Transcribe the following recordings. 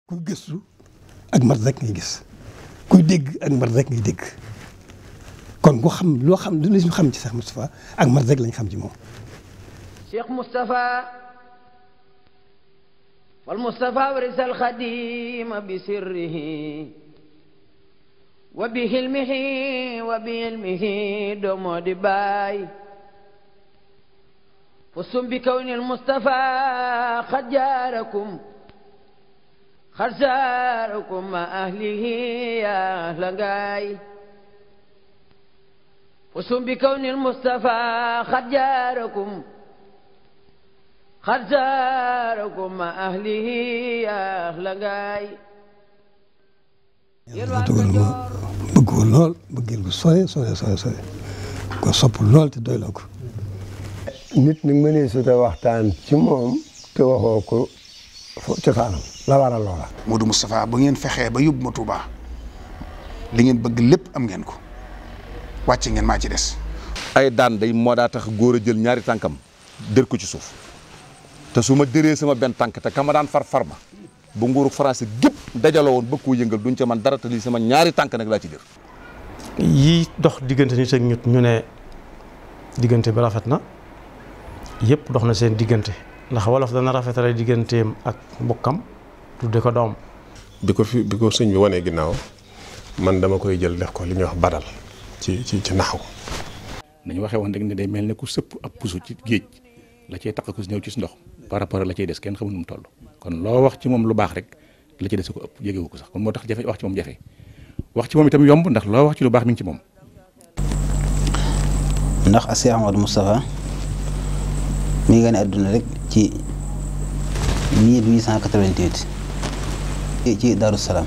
kuy gëstu ak mat rek ngay gis kuy dégg ak mat rek ngay dégg kon ku xam loo xam lu ñu xam ci Cheikh Moustapha ak mat rek lañ xam ci moom. Cheikh Moustapha wal Moustapha warisal Xadim bi sirrihi wa bi hilmihi wa bi ilmihi doomoo di baay fusum bi kawnil Moustapha xad jaarakum ma ahlihi ya ahla ngaay fusum bi kawnil Moustapha xad jaarakum ma ahlihi ya ahla ngaay. yàlla dogal ma bëgg ko lool bëggeel ko sore ko sopp lool te doyloo ko. nit ñi mënee su te waxtaan ci moom te waxoo ko cosaanam la waral loola. Modou Moustapha bu ngeen fexee ba yóbbu ma Touba li ngeen bëgg lépp am ngeen ko wàcc ngeen maa ci des. ay daan day moo daa tax góor a jël ñaari tànkam dër ko ci suuf te su ma dëree sama benn tànk te ka ma daan far ma bu nguuru français gépp dajaloo woon bëgg koo yëngal duñ ca man dara te lii sama ñaari tànk nag laa ci dër. yii dox diggante nit ak nit ñu ne diggante bi rafet na yëpp dox na seen diggante ndax wolof dana rafetale digganteem ak mbokkam tudde ko doom. bi ko sëñ bi wanee ginnaaw man dama koy jël def ko li ñuy wax badal ci naxaw. dañu waxee woon rek ne day mel ne ku sëpp ab puso ci géej la cay taq ku si ñëw ci ndox par rapport ak la cay des kenn xamul nu mu toll kon loo wax ci moom lu baax rek la cay des ko ëpp jégewu ko sax kon moo tax jafe wax ci moom jafe wax ci moom itam yomb ndax loo wax ci lu baax mi ngi ci moom. ndax Cheikh Ahmadou Moustapha mi ngi gane àdduna rek ci 1888 ci Darou Salaam.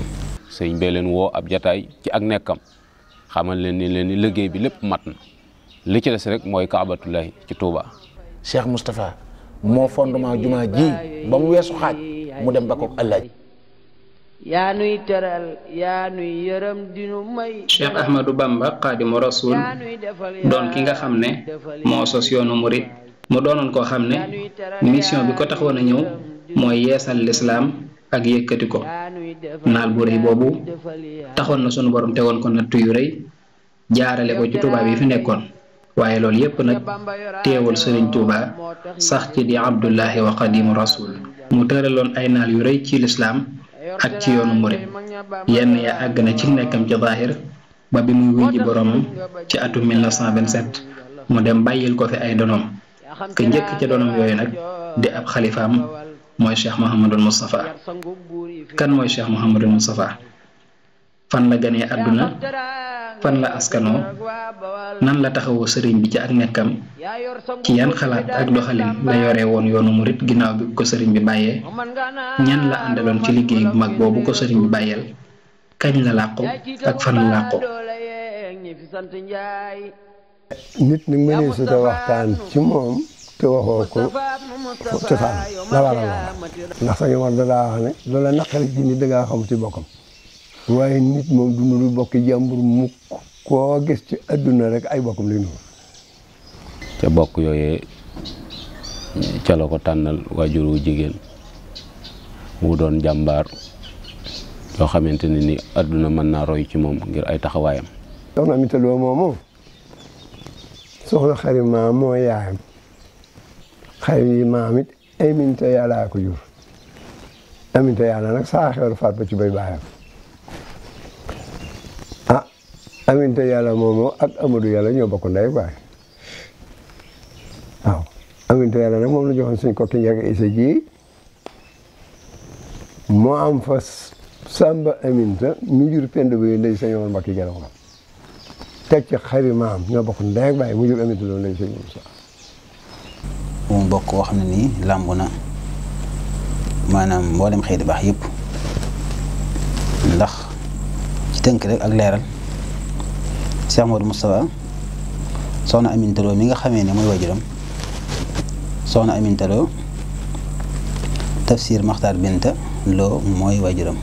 sëñ bee leen woo ab jataay ci ak nekkam xamal leen ni liggéey bi lépp mat na li ci des rek mooy Kaabatullahi ci Touba. Cheikh Moustapha moo fondement jumaa ji ba mu weesu xaaj mu dem ba ko ëllëg. yaa nuy teral yaa nuy yërëm dinu may. Cheikh Ahmadou Bamba Xaadimu Rasuul doon ki nga xam ne moo sos yoonu murit mu doonoon koo xam ne mission bi ko taxoon a ñëw mooy yeesal lislaam ak yëkkati ko naal bu rëy boobu taxoon na sunu borom tegoon ko nattu yu rëy jaarale ko ci tubaab yi fi nekkoon waaye loolu yépp nag teewul Sëriñ Tuuba sax ci di Abdullahi wa Xaadimu Rasuul mu tëraloon ay naal yu rëy ci lislaam ak ci yoonu murit yenn ya àgg na ci nekkam ci zaahir ba bi muy wuy ji boromam ci atum 1927 mu dem bàyyil ko fi ay donoom ke njëkk ca donoom yooyu nag di ab xalifaam mooy Cheikh Mouhamadul Moustapha. kan mooy Cheikh Mouhamadul Moustapha fan la ganee àdduna fan la askanoo nan la taxawoo sëriñ bi ci ak nekkam ci yan xalaat ak doxalin la yore woon yoonu murit ginnaaw bi ko sëriñ bi bàyyee ñan la àndaloon ci liggéey bu mag boobu ko sëriñ bi bàyyeel kañ la làqu ak fan la làqu. nit ñi mënee su te waxtaan ci moom te waxoo ko cosaan la waral loola. ndax sax war da daa wax ne loola naqari ji nit da ngaa xam ci bokkam waaye nit moom du nuru bokki jàmbur mukk koo gis ci adduna rek ay bokkam lay nuru. ca bokk yooyee ca la ko tànnal waajur wu jigéen mu doon jàmbaar yoo xamante ne ni adduna mën naa roy ci moom ngir ay taxawaayam. soxna Aminta Lo moomu soxna xari maam moo yaayam xari maam it Aminta Yàlla ko jur Aminta Yàlla nag saa xewar faat ba ci bay baayam. Aminta Yàlla moomu ak Amadou Yàlla ñoo bokk ndey baay waaw Aminta Yàlla nag moom la joxoon suñ kokki njëkk isa ji moo am fa Samba Aminta mi jur pend bi ndey sa ñoon mbakki gelaw nga teg ci xari maam ñoo bokk ndey baay mu jur Aminta loolu ndey sa ñoon sa mu bokk koo xam ne nii làmb na maanaam mboolem xëy di baax yëpp ndax ci tënk rek ak leeral Cheikh Modou Moustapha soxna Aminta Lo mi nga xamee ne mooy wajuram soxna Aminta Lo tafsir Maxtaar Binta Lo mooy wajuram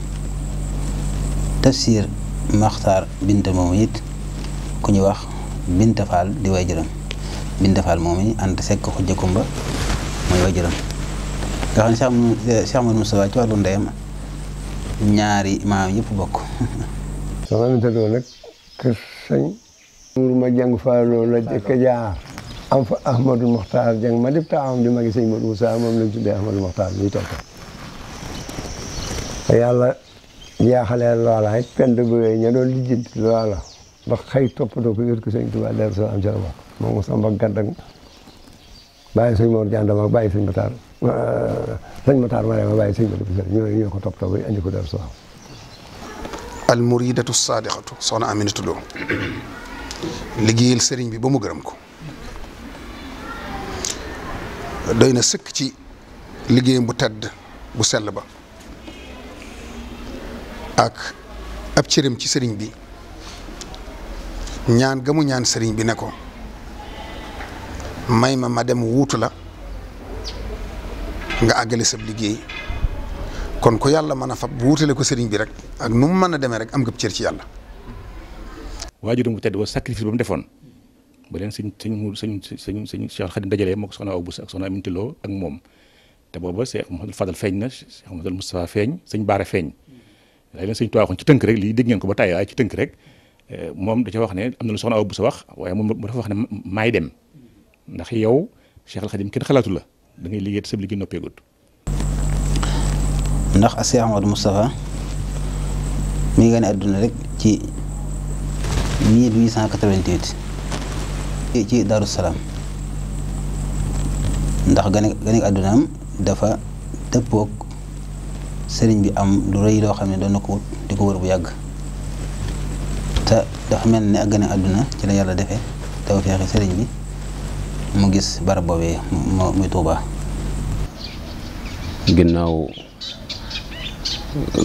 tafsir Maxtaar Binta moomu it ku ñu wax Binta Fall di wajuram Binta Fall moomu it ànd sekk xujja kumba mooy wajuram nga xam ne Cheikh Modou Moustapha ci wàllu ndeyam ñaari maam yëpp bokk. soxna Aminta Lo nag kër sëñ Mourou ma jàng Fallou la jëkk jaar am fa Ahmadou Mokhtar jàng ma def taawam di magi sëñ Modou Moussa moom lañ tuddee Ahmadou Mokhtar muy toog yàlla jaaxalee loola it pend bu ña doon lijjanti loola ba xëy toppatoo ko yót ko sëñ Tuubaa Daaru Salaam ca la bokk moom mo samba gàddak bàyyi sëñ Mor Jandama ak bàyyi sëñ Matar sëñ Matar Mariama bàyyi sëñ Modou Moussa ñoo ko toppatoo ba andi ko Daaru Salaam. al muridatu saadiqatu soxna Aminata Lo liggéeyal sëriñ bi ba mu gërëm ko doy na sëkk ci liggéeyam bu tedd bu sell ba ak ab cëram ci sëriñ bi ñaan ga mu ñaan sëriñ bi ne ko may ma dem wuutu la nga àggale sab liggéey kon ko yàlla mën a fab wuutale ko sëriñ bi rek ak nu mu mën a demee rek am nga cër ci yàlla. waajuram bu tedd ba sacrifice ba mu defoon ba leen sëñ Cheikh Khadim dajalee moo ko soxna Awa Bousso ak soxna Aminta Lo ak moom te booba Cheikh Mouhamadou Fadal feeñ na Cheikh Mouhamadou Moustapha feeñ sëñ Baara feeñ day leen sëñ Tuubaa waxoon ci tënk rek lii dégg ngeen ko ba tàyyi waaye ci tënk rek moom da ca wax ne am na lu soxna Awa Bousso wax waaye moom dafa wax ne maay dem ndax yow Cheikh Khadim kenn xalaatu la da ngay liggéey te sa liggéey noppeegut. ndax Cheikh Mouhamadou Moustapha mi ngi gane àdduna rek ci 1888 ci Daaru Salaam ndax gane àddunaam dafa dëppook sëriñ bi am lu rëy loo xam ne doon na ko wut di ko wër bu yàgg te dafa mel ni ak gane àdduna ci la yàlla defee tawfeexi sëriñ bi mu gis barab boobee muy Tuubaa. ginnaaw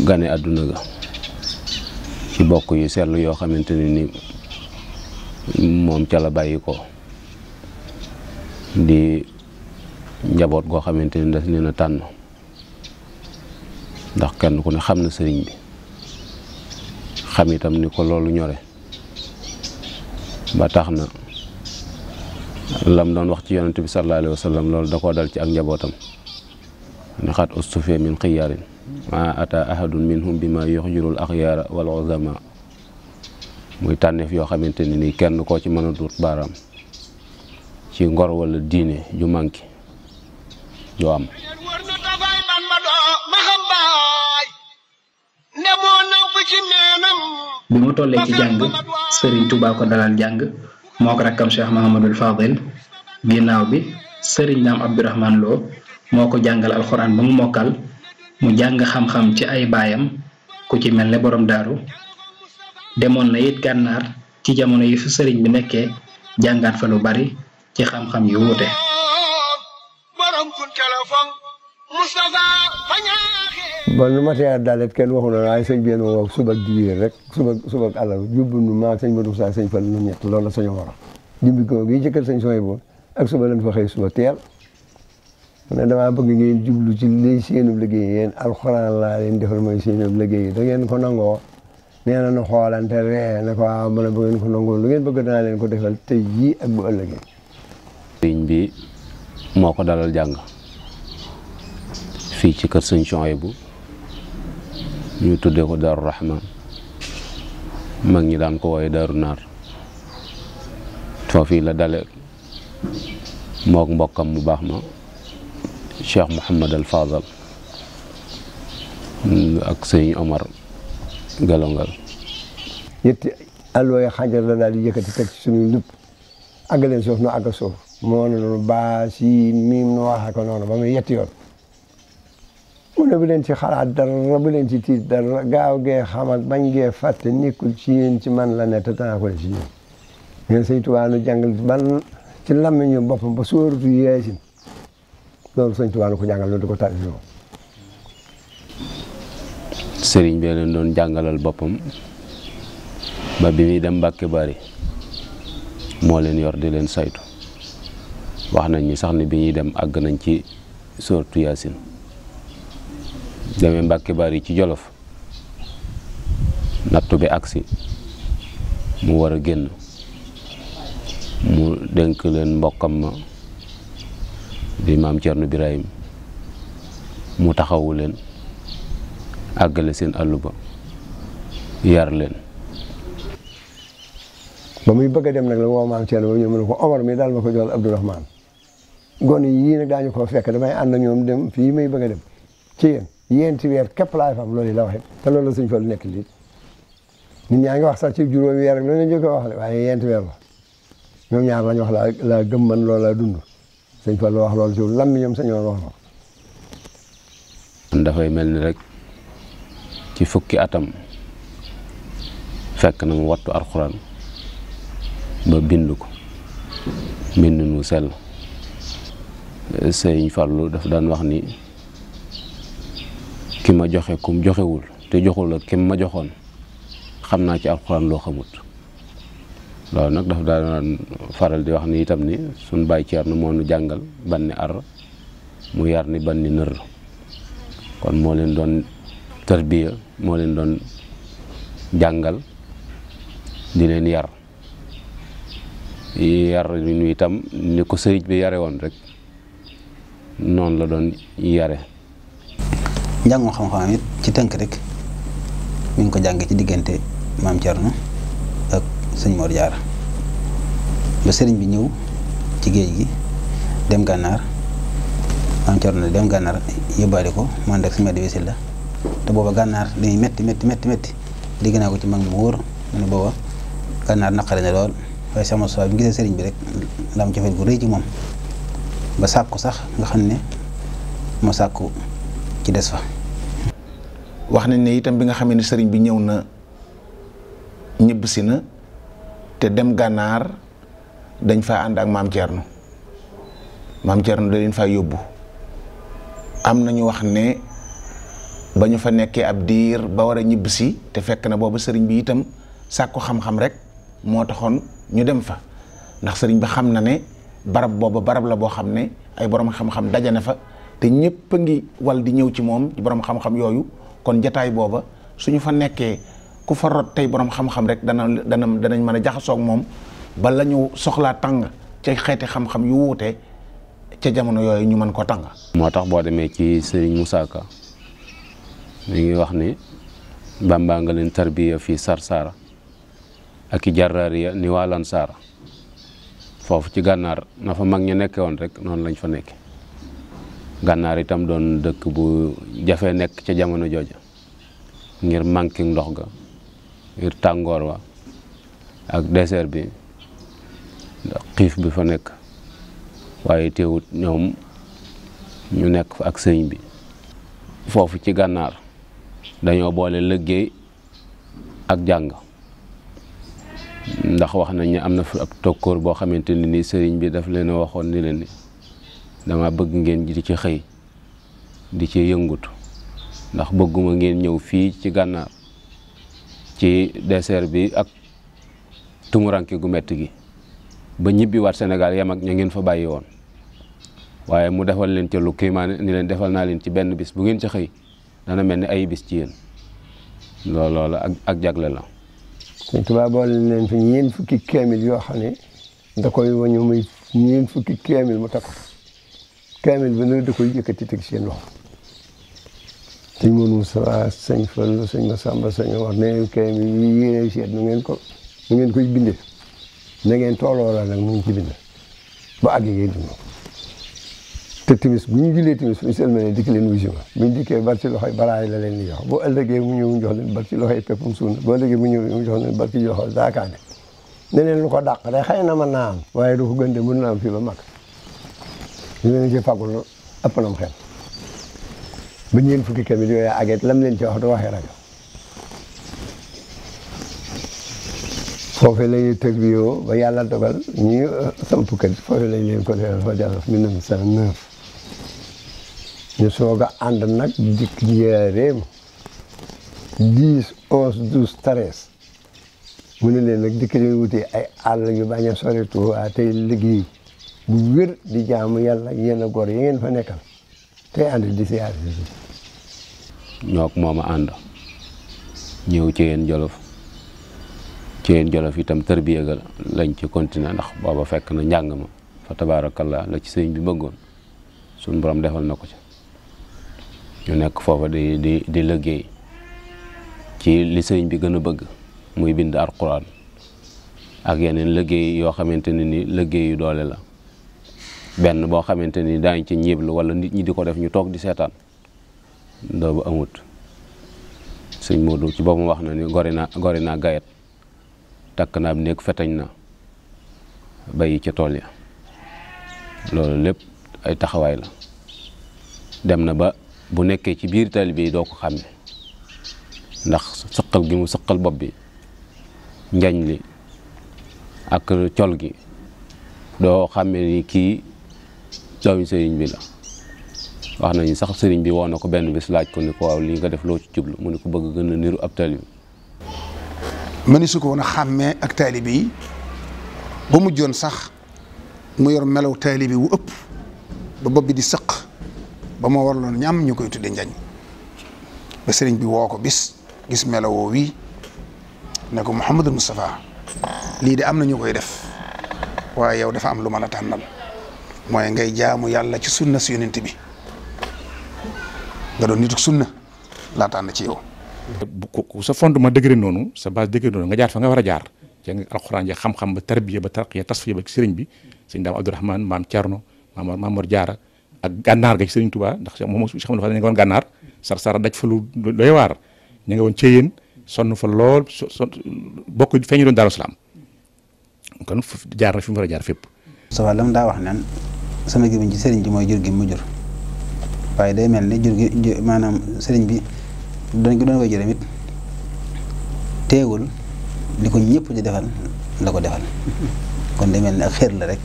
gane àdduna ga ci bokk yu seetlu yoo xamante ni moom ca la bàyyi ko di njaboot goo xamante ni daf leen a tànn ndax kenn ku ne xam na sëriñ bi xam itam ni ko loolu ñore ba tax na lam doon wax ci yonent bi sallallahu alayhi wa sallam loolu da koo dal ci ak njabootam ne xat ustufe min xiyaarin ma ata ahadun minhum bi ma yuxjirul axyaara wal uzama muy tànneef yoo xamante ni nii kenn koo ci mën a duut baaraam ci ngor wala diine ju manki ju am. bi mu tollee ci jàng Serigne Touba ko dalal jàng moo ko rakkam Cheikh Mahamadul Fadil ginnaaw bi Serigne Naam Abdourahman Lo moo ko jàngal alxuraan ba mu mokkal mu jàng xam-xam ci ay baayam ku ci mel ne borom daaru demoon na it gànnaar ci jamono yi fi sëriñ bi nekkee jàngaat fa lu bari ci xam-xam yu wuute. bon lu ma tee daal it kenn waxu na waaye sëñ bi moom wax suba ak dibiir rek suba ak àllarba jubbu nu maa sëñ Modou Moussa sëñ Fall nu ñett loolu la sañu war a dimbi ko gi jëkkal sëñ sooy bo ak suba lañ fa xëy suba teel mu ne damaa bëgg ngeen jublu ci li seenub liggéey yéen alxuraan laa leen defal mooy seenub liggéey da ngeen ko nangoo nee na nu xoolante ree ne ko waaw mu ne bu ngeen ko nangoo lu ngeen bëgg danaa leen ko defal tey jii ak bu ëllëgee. sëriñ bi moo ko dalal jàng fii ci kër sëñ Souhaïbou ñu tuddee ko Daaru Rahman mag ñi daan ko wooye Daaru Naar foofii la dale mook mbokkam mu baax ma Cheikh Mouhamad al Fadal ak sëñ Omar Galongal. ñetti alooy xajar la daal di yëkkati teg ci suñuy lépp àggaleen suuf nu àgg suuf moo ne noonu baa siin miim nu waxee ko noonu ba muy yetti yoon mu ne bu leen ci xalaat dara bu leen ci tiit dara gaaw gee xam ak bañ gee fàtte nekkul ci yéen ci man la ne te danaa ko def ci yéen ngeen sëñ Tuubaa nu jàngal ban ci làmmiñu boppam ba sóoratu Yaasin loolu sëñ Tuubaa nu ko jàngal loolu di ko tàggatoo. sëriñ bi leen doon jàngalal boppam ba bi muy dem Mbàkke Bari moo leen yor di leen saytu wax nañ ni sax ni bi ñuy dem àgg nañ ci sóoratu Yaasin demee Mbàkke Bari ci Jolof nattu bi agsi mu war a génn mu dénk leen mbokkam ma di maam Cerno Birahim mu taxawu leen àggale seen àllu ba yar leen. ba muy bëgg a dem nag la woo maam Thierno ba ñëw mu ne ko Omar mi daal ma ko jox Abdourahmane gone yii nag daañu ko fekk damay ànd ak ñoom dem fii may bëgg a dem ci yéen ci weer képp laay fa am loolu la waxee te loolu la Sëñ Fallu nekk lii nit ñaa ngi wax sax ci juróomi weer rek loolu la ñu ko wax waaye yéenti weer la ñoom ñaar lañ wax laa gëm man loolu laa dund Sëñ Fallu wax loolu ci lam mi ñoom sañoon wax na dafay mel ni rek ci fukki atam fekk na mu wattu alxuraan ba bind ko mbind nu sell. Sëñ Fallu daf daan wax ni ki ma joxe kum joxewul te joxul ak kim ma joxoon xam naa ci alxuraan loo xamut. loolu nag daf daan faral di wax ni itam ni suñ bàyyi Ceerno moo nu jàngal banni ar mu yar ni banni nër kon moo leen doon tarbiya moo leen doon jàngal di leen yar ñu itam ni ko sëriñ bi yare woon rek noonu la doon yare. njàngum xam-xam it ci tënk rek mi ngi ko jàng ci diggante maam Thierno ak sëñ Mor Diarra ba sëriñ bi ñëw ci géej gi dem gànnaar maam Thierno dem gànnaar yóbbaale ko man rek si mbedd wisil la te booba gànnaar dañuy metti dégg naa ko ci mag mu wóor mu ne booba gànnaar naqare na lool waaye sama soo bi gisee sëriñ bi rek la am cofeel gu rëy ci moom ba sàkku sax nga xam ne moo sàkku ci des fa. wax nañ ne itam bi nga xamee ne sëriñ bi ñëw na ñibbisi na te dem gànnaar dañ fa ànd ak maam Thierno da leen fa yóbbu am nañu wax ne ba ñu fa nekkee ab diir ba war a ñibbisi te fekk na boobu sëriñ bi itam sàkku xam-xam rek moo taxoon ñu dem fa ndax sëriñ bi xam na ne barab booba barab la boo xam ne ay borom xam-xam dajane fa te ñëpp a ngi wal di ñëw ci moom ci borom xam-xam yooyu kon jataay booba suñu fa nekkee ku fa rot tey borom xam-xam rek danañ mën a jaxasoog moom ba la ñu soxlaa tàng ca xeeti xam-xam yu wuute ca jamono yooyu ñu mën ko tàng. moo tax boo demee ci Serigne Moussa Ka mi ngi wax ni Bàmbaa nga leen tarbiya fii Sarsara ak i jarraariya ni waa Lansara foofu ci gànnaar na fa mag ñu nekke woon rek noonu lañ fa nekke gànnaar itam doon dëkk bu jafee nekk ca jamono jooja ngir manqué ndox ga ngir tàngoor wa ak désert bi xiif bi fa nekk waaye teewut ñoom ñu nekk fa ak sëñ bi foofu ci gànnaar dañoo boole liggéey ak jàng ndax wax nañ ne am na fi ab tokkoor boo xamante ni nii sëriñ bi daf leen a waxoon ni leen ni dama bëgg ngeen di ci xëy di ci yëngutu ndax bëgguma ngeen ñëw fii ci gànnaar ci désert bi ak tumuranke gu metti gi ba ñibbi waat Sénégal yam ak ña ngeen fa bàyyi woon waaye mu defal leen ca lu kiimaane ni leen defal naa leen ci benn bis bu ngeen ci xëy dana mel ni ay bis ci yéen loolu ak jagle la. Sëñ Tuubaa boole leen fi ñeent fukki kaamil yoo xam ne da koy wañu muy ñeent fukki kaamil mu takk kaamil bi nag da koy yëkkati teg seen loxo sëñ Moodu Mustafaa sëñ Fallu sëñ Masamba sëñ Omar ne kaamil yi yéene seet nu ngeen koy bindee na ngeen tooloo la nag mu ngi ci bind ba àgg ngeen dund te timis bu ñu jullee timis fu ñu selmane dikk leen wuyu ma bu ñu dikkee bar ci loxoy baraay la leen di jox boo ëllëgee mu ñëw mu jox leen bar ci loxoy peppum suuna boo ëllëgee mu ñëw mu jox leen bar ci loxo daakaane ne leen lu ko dàq de xëy na mën naa am waaye du ko gën de mën na am fii ba mag ñu leen ci fagul ëpp na mu xel ba ñeen fukki kamil yooyu àgget lam leen ci wax du waxee rajo foofu la ñuy tërbiyoo ba yàlla dogal ñi samp kër foofu lañ leen ko defal fa def 1909 ñu soog a ànd nag dikk njaareem 10 11 12 13 mu ne leen nag dikk leen wuti ay àll yu bañ a sori Tuubaa tey liggéey bu wér di jaamu yàlla yéen a góor yi ngeen fa nekkal tey ànd di siyaar ñook moom a ànd ñëw ci yéen Jolof ci yéen Jolof itam tërbiya ga lañ ci continuer ndax booba fekk na njàng ma fa tabaarakallaa la ci sëñ bi bëggoon suñ borom defal na ko ci ñu nekk foofa di liggéey ci li sëriñ bi gën a bëgg muy bind alxuraan ak yeneen liggéey yoo xamante ne ni liggéey yu doole la benn boo xamante ni daañu ci ñiiblu wala nit ñi di ko def ñu toog di seetaan doobu amut sëñ Modou ci boppam wax na ni gori naa gayet takk naa néeg feteñ na bayi ca tool ya loolu lépp ay taxawaay la dem na ba bu nekkee ci biir taalibe yi doo ko xàmme ndax sëqal gi mu sëqal bopp bi njañ li ak col gi doo xàmme ni kii doomi sëriñ bi la wax nañu sax sëriñ bi woo na ko benn bis laaj ko ni ko waaw lii nga def loo ci jublu mu ne ko bëgg gën a niru ab taalibe mëni su ko woon a xàmmee ak taalibe yi ba mujjoon sax mu yor melaw taalibe wu ëpp ba bopp bi di sëq ba ma warloon ñam ñu koy tudde njañ ba sëriñ bi woo ko bis gis melawoo wi ne ko Mouhamadul Moustapha lii de am na ñu koy def waaye yow dafa am lu ma la tànnal mooy ngay jaamu yàlla ci sunna si yonent bi nga doon nitu sunna laa tànn ci yow. ku sa fondement dëgëre noonu sa base dëgëre noonu nga jaar fa nga war a jaar ci nga alxuraan ja xam-xam ba tarbiya ba tarqiya tasfiya ba sëriñ bi sëñ Daam Abdourahmane maam Thierno maam Mor Diarra ak gànnaar ga ci sëriñ Touba ndax moom si xam ne nga woon gànnaar sar daj fa lu doy waar ñu nga woon Ceyeen sonn fa lool bokk feeñu doon Daaru Salaam kon jaar na fi mu war a jaar fépp. Moustapha lam daa wax naan sama gémmiñ ci sëriñ bi mooy jur gi mu jur waaye day mel ni jur gi maanaam sëriñ bi doon ko doon koy jërëm it teewul li ko ñëpp di defal la ko defal kon day mel ni ak xeer la rek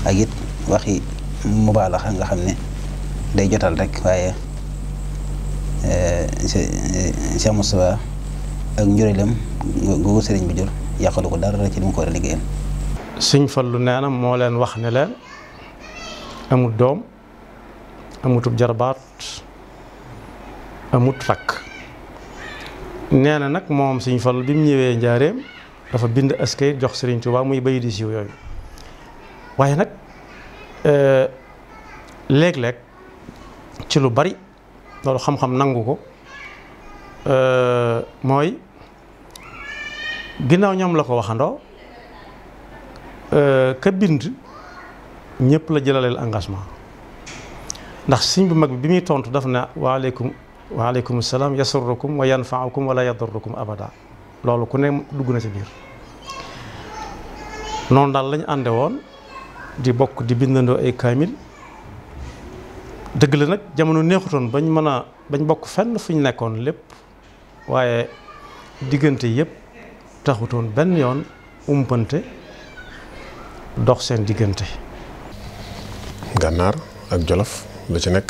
ak it waxi mubaalaxa nga xam ne day jotal rek waaye Cheikh Moustapha ak njureelem googu sëriñ bi jur yàqalu ko dara ci li mu ko war a liggéeyal. Sëñ Fallu nee na moo leen wax ne leen amut doom amutub jarbaat amut rakk nee na nag moom Sëñ Fallu bi mu ñëwee njaareem dafa bind askay jox Sëriñ Tuubaa muy bayi di siiw yooyu waaye nag léeg-léeg ci lu bari loolu xam-xam nangu ko mooy ginnaaw ñoom la ko waxandoo ka bind ñëpp la jëlaleel engagement ndax sëñ bu mag bi muy tontu daf ne waaleykum salaam yasurrukum wa yanfaukum wala yadurrukum abada loolu ku ne dugg na ci biir noonu daal lañu ànde woon di bokk di bindandoo ay kaamil dëgg la nag jamono neexutoon bañ bokk fenn fu ñu nekkoon lépp waaye diggante yëpp taxutoon benn yoon umpante dox seen diggante. Gànnaar ak Jolof la ci nekk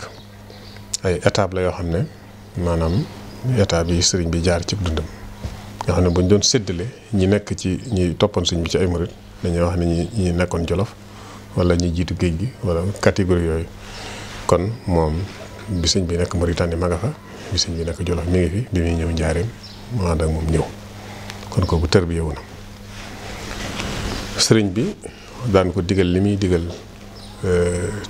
ay étape la yoo xam ne maanaam étape yi sëriñ bi jaar ci dundam nga xam ne buñ doon séddale ñi nekk ci ñi toppoon sëriñ bi ci ay murit dañuy wax ne ñi nekkoon Jolof wala ñi jiitu géej gi wala catégorie yooyu kon moom bi sëriñ bi nekk Mauritanie ma nga fa bi sëriñ bi nekk Jolof mi ngi fi bi muy ñëw njaareem mu ànd ak moom ñëw kon kooku tërbiye wu na sëriñ bi daan ko digal li muy digal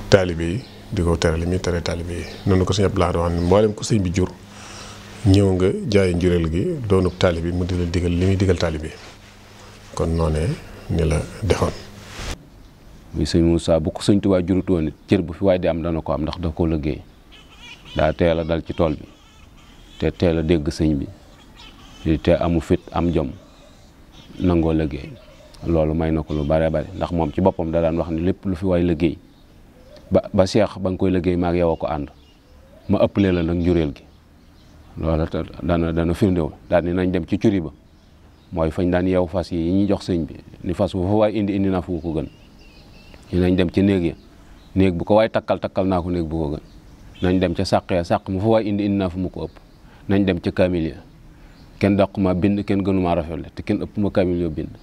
taalibe yi di ko tere li muy tere taalibe yi noonu ko sëñ Abdou Lahad wax ne mboolem ko sëñ bi jur ñëw nga jaay njureel gi doonub taalibe bi mu di la digal li muy digal taalibe yi kon noonee ni la defoon. muy sëñ Moussa bu ko sëñ Tuubaa jurut woon it cër bu fi waaye di am dana ko am ndax da ko liggéey daa teel a dal ci tool bi te teel a dégg sëñ bi te amu fit am jom nangoo liggéey loolu may na ko lu bare bare ndax moom ci boppam da daan wax ni lépp lu fi waay liggéey ba Cheikh ba nga koy liggéey maag yow a ko ànd ma ëppalee la nag njureel gi loolu dana firndew daal ni nañ dem ci curi ba mooy fañ daan yeew fas yi ñuy jox sëñ bi ni fas bu fa waay indi naa fu ko gën ñu nañ dem ci néeg ya néeg bu ko waay takkal naa ko néeg bu ko gën nañ dem ca sàq ya sàq mu fa waay indi naa fu mu ko ëpp nañ dem ca kaamil ya kenn daq ma bind kenn gënuma rafetle te kenn ëpp ma kaamil yoo bind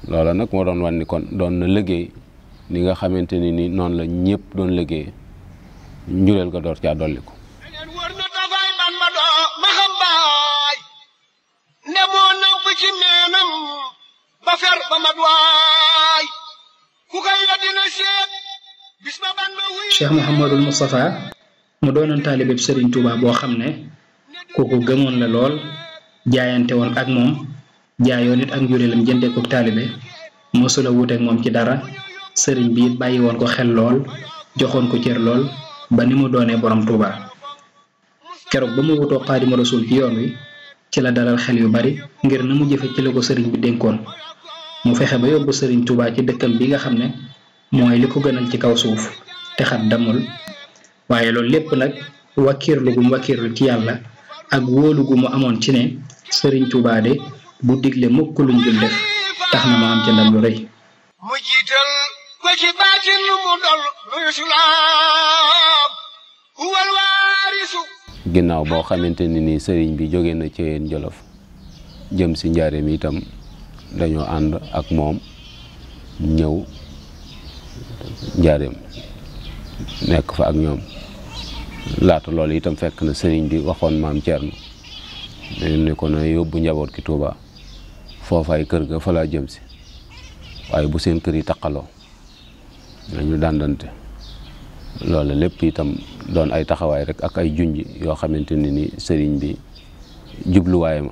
loola nag moo doon wan ni kon doon na liggéey ni nga xamante ni ni noonu la ñëpp doon liggéey njureel ga door caa dolli ko Cheikh Mouhamadul Moustapha mu doonoon taalibeb Serigne Touba boo xam ne ku ko gëmoon la lool jaayante woon ak moom jaayoon it ak njureelam jëndee ko taalibe mosula wuuteeg moom ci dara sëriñ bi it bàyyi woon ko xel lool joxoon ko cër lool ba ni mu doonee borom Touba keroog ba mu wutoo Xaadimu Rasuul ci yoon wi ci la dalal xel yu bari ngir na mu jëfe ci la ko sëriñ bi dénkoon mu fexe ba yóbbu sëriñ Touba ci dëkkam bi nga xam ne mooy li ko gënal ci kaw suuf te xat damul waaye loolu lépp nag wakkiirlu gu mu wakkiirlu ci yàlla ak wóolu gu mu amoon ci ne sëriñ Touba de bu digle mukk luñ dul def tax na mu am ci ndam lu rëy mu jiital ko ci baatin mu dol lu islaam huwal waarisu ginnaaw boo xamante ni nii sëriñ bi jóge na ci Jolof jëm si njaareem itam dañoo ànd ak moom ñëw njaareem nekk fa ak ñoom laata loolu itam fekk na sëriñ bi waxoon maam Thierno ne ko na yóbbu njaboot ki Touba foofaay kër ga fa laa jëm si waaye bu seen kër yi taqaloo nañu dàndante loolu lépp itam doon ay taxawaay rek ak ay junj yoo xamante ne ni sëriñ bi jubluwaay ma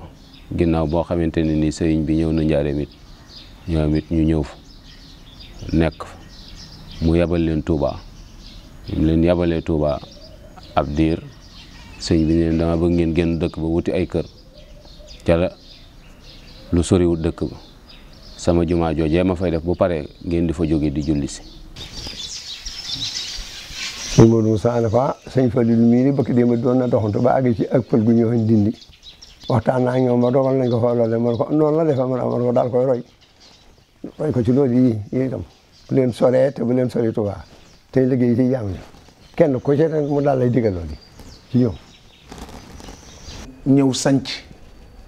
ginnaaw boo xamante ne ni sëriñ bi ñëw na njaareem it ñoom it ñu ñëw fa nekk fa mu yabal leen Touba mu leen yabalee Touba ab diir sëñ bi ne dama bëgg ngeen génn dëkk ba wuti ay kër ca la lu soriwut dëkk ba sama jumaa joojee ma fay def bu pare ngeen di fa jóge di julli si. sëñ Modou Moussa ne fa sëñ Fallou mii ni bëkk démb doon na doxantu ba àgg ci ak pël gu ñëw Ndindi waxtaan naa ñoom ba dogal nañ ko fa loole man ko noonu la defa man ko daal koy roy ko ci loolu yi itam bu leen soree te bu leen sori Touba tey liggéey ci jàmm kenn ku ci mu daal lay digal loolu ci ñoom. ñëw sanc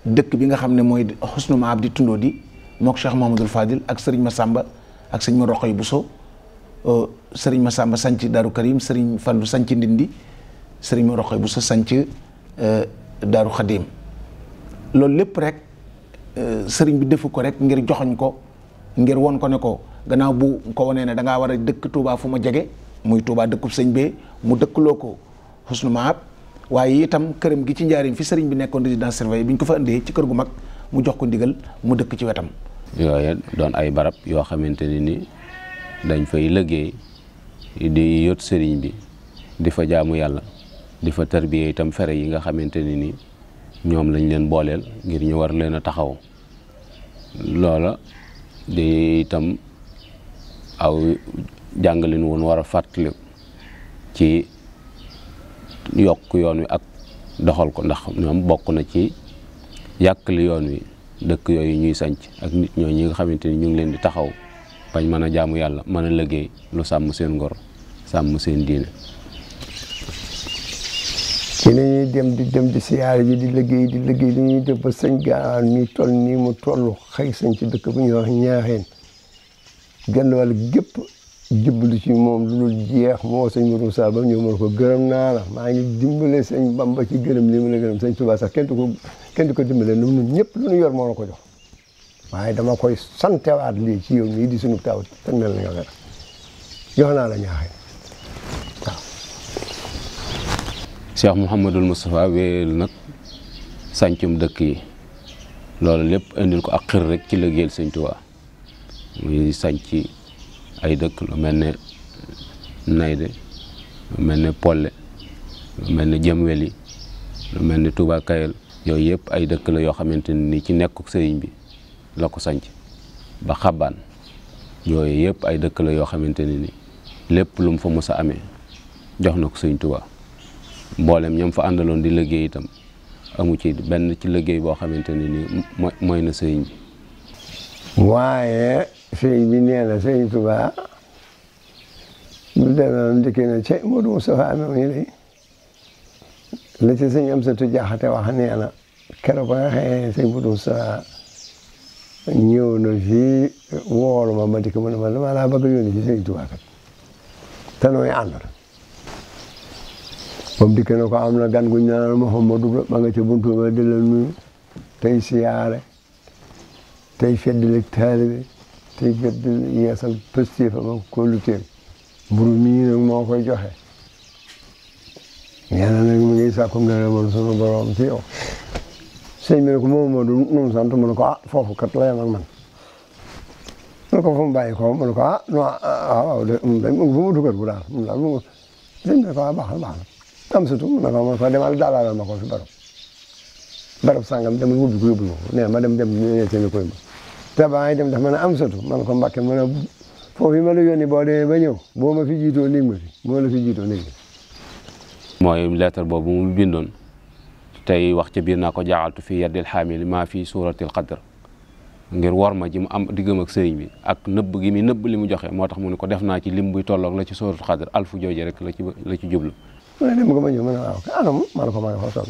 dëkk bi nga xam ne mooy Xusnu Maab di tundoo di mook Cheikh Mouhamadoul Fadil ak sëriñ Massamba ak sëñ ma Roqoy Bousso sëriñ Massamba sanc Daaru Karim sëriñ Fallu sanc Ndindi sëriñ ma Roqoy Bousso sanc Daaru Xadim loolu lépp rek sëriñ bi defu ko rek ngir joxoñ ko ngir won ko ne ko gannaaw bu ko wanee ne da ngaa war a dëkk Touba fu ma jege muy Touba dëkkub sëñ bee mu dëkkloo ko Xusnu Maab waaye itam këram gi ci njaarim fi sëriñ bi nekkoon résidence surveillée bi ñu ko fa indee ci kër gu mag mu jox ko ndigal mu dëkk ci wetam. yooyu doon ay barab yoo xamante ne ni dañ fay liggéey di yot sëriñ bi di fa jaamu yàlla di fa tarbiye itam fere yi nga xamante ne ni ñoom lañ leen booleel ngir ñu war leen a taxaw loola di itam aw jàngalin woon war a fàttali ci yokk yoon wi ak doxal ko ndax ñoom bokk na ci yàqali yoon wi dëkk yooyu ñuy sanc ak nit ñoo ñi nga xamante ni ñu ngi leen di taxaw bañ mën a jaamu yàlla mën a liggéey lu sàmm seen ngor sàmm seen diine. ci la ñuy dem di siyaare ji di liggéey li ñuy def ba sëñ Gaawaan mi toll nii mu toll xëy sañ ci dëkk bu ñuy wax Ñaaxeen genn wàll gépp jublu ci moom lu dul jeex moo sëñ Modou Moussa ba ñëw mën ko gërëm naa la maa ngi dimbale sëñ Bamba ci gërëm li mu la gërëm sëñ Touba sax kenn du ko dimbale ñun ñëpp lu ñu yor moo la ko jox waaye dama koy santewaat lii ci yow mii di sunu taw te mel na nga dara jox naa la Ñaaxeen waaw. Cheikh Mouhamadul Moustapha wéyal nag sàncum dëkk yi loolu lépp indil ko ak xir rek ci liggéeyal sëñ Touba muy sànc ay dëkk lu mel ne Nayde lu mel ne Polle lu mel ne Jëmweli lu mel ne Touba Kayel yooyu yëpp ay dëkk la yoo xamante ni ci nekkuk sëriñ bi la ko sanc ba Xabaan yooyu yëpp ay dëkk la yoo xamante ni lépp lu mu fa mos a amee jox na ko sëriñ Touba mboolem ñoom fa àndaloon di liggéey itam amu ci benn ci liggéey boo xamante ni mooy na sëriñ bi. waaye sëriñ bi nee na sëriñ Touba lu demee ndikkee na ca Modou Moustapha amee yi lay la ci sëñ Amsatu Jaxate wax nee na keroog ba nga xëyee sëñ Modou Moustapha ñëw na fii woolu ma dikk mu ne ma dama laa bëgg a yónni ci sëriñ Touba kat te nooy ànd moom dikk na ko am na gan gu ñu naan Mouhamadou ba nga ca buntu ba di la nuyu tey siyaare tey feddali taalibe tey feddali yeesal pëstéef am ak kóoluteem mburu mii nag moo koy joxe nee na nag mu ngi sàkku ngërëmal sunu borom ci yow sëñ bi ne ko moom du nu mu sant mu ne ko ah foofu kat la yem ak man mu ne ko fu mu bàyyi ko mu ne ko ah non waaw de mu fu mu dugal bu daal mu daal mu sëñ bi ne ko ah baax na am sutu mu ne ko demal daalaalal ma ko fi barab sàngam demal wubbi ko yóbbu ko nee ma dem ne seen koy ma te ba ngay dem daf ma ne am sutu man ko Mbàkke mu ne foofu ma la yónni boo demee ba ñëw boo ma fi jiitoo néeg ma fi moo la fi jiitoo néeg ma mooy lettre boobu mu bindoon tey wax ca biir naa ko jaaxaltu fii yaddil xaamili maa fii suuratil qadr ngir war ma ji mu am diggam ak sëriñ bi ak nëbb gi mi nëbb li mu joxe moo tax mu ne ko def naa ci lim buy tolloog la ci suuratul qadr alfu jooje rek la ci jublu. mu ne dem ko ma ñëw ma ne waaw anam ma ne ko maa ngi fa toog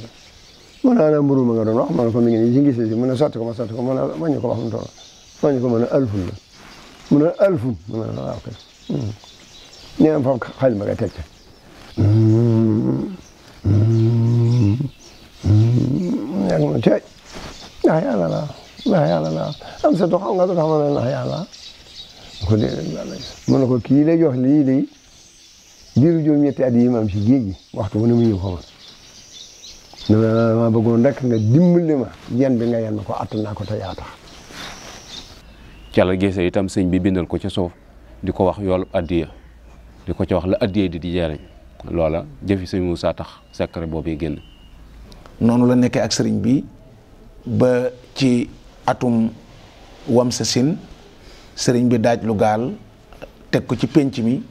mu ne ana mburu ma nga doon wax ma ne ko mi ngi nii ci ngis si mu ne sotti ko ma sotti ko ma ne ma ñu ko wax mu toll ma ñu ko mën a alfun la mu ne alfun mu ne waaw kay nee foofu xel ma nga teg yaa ngi ma tey ndax yàlla la am sa xam nga tax ma ne ndax yàlla ko déedéet yàlla mu ne ko kii lay jox lii de diiru juróom-ñetti at yi ma am si géej gi waxtu bu ne mu ñëw fa ma bëggoon rek nga dimbali ma yan bi nga yan ma ko attan naa ko te yaa tax. ca la gisee itam sëñ bi bindal ko ca suuf di ko wax yoolu addiya di ko ca wax la addiya di jariñ loola jëfi sëñ Moussa tax secret boobu génn. noonu la nekkee ak sëriñ bi ba ci atum wamsa sin sëriñ bi daaj lu gaal teg ko ci pénc mi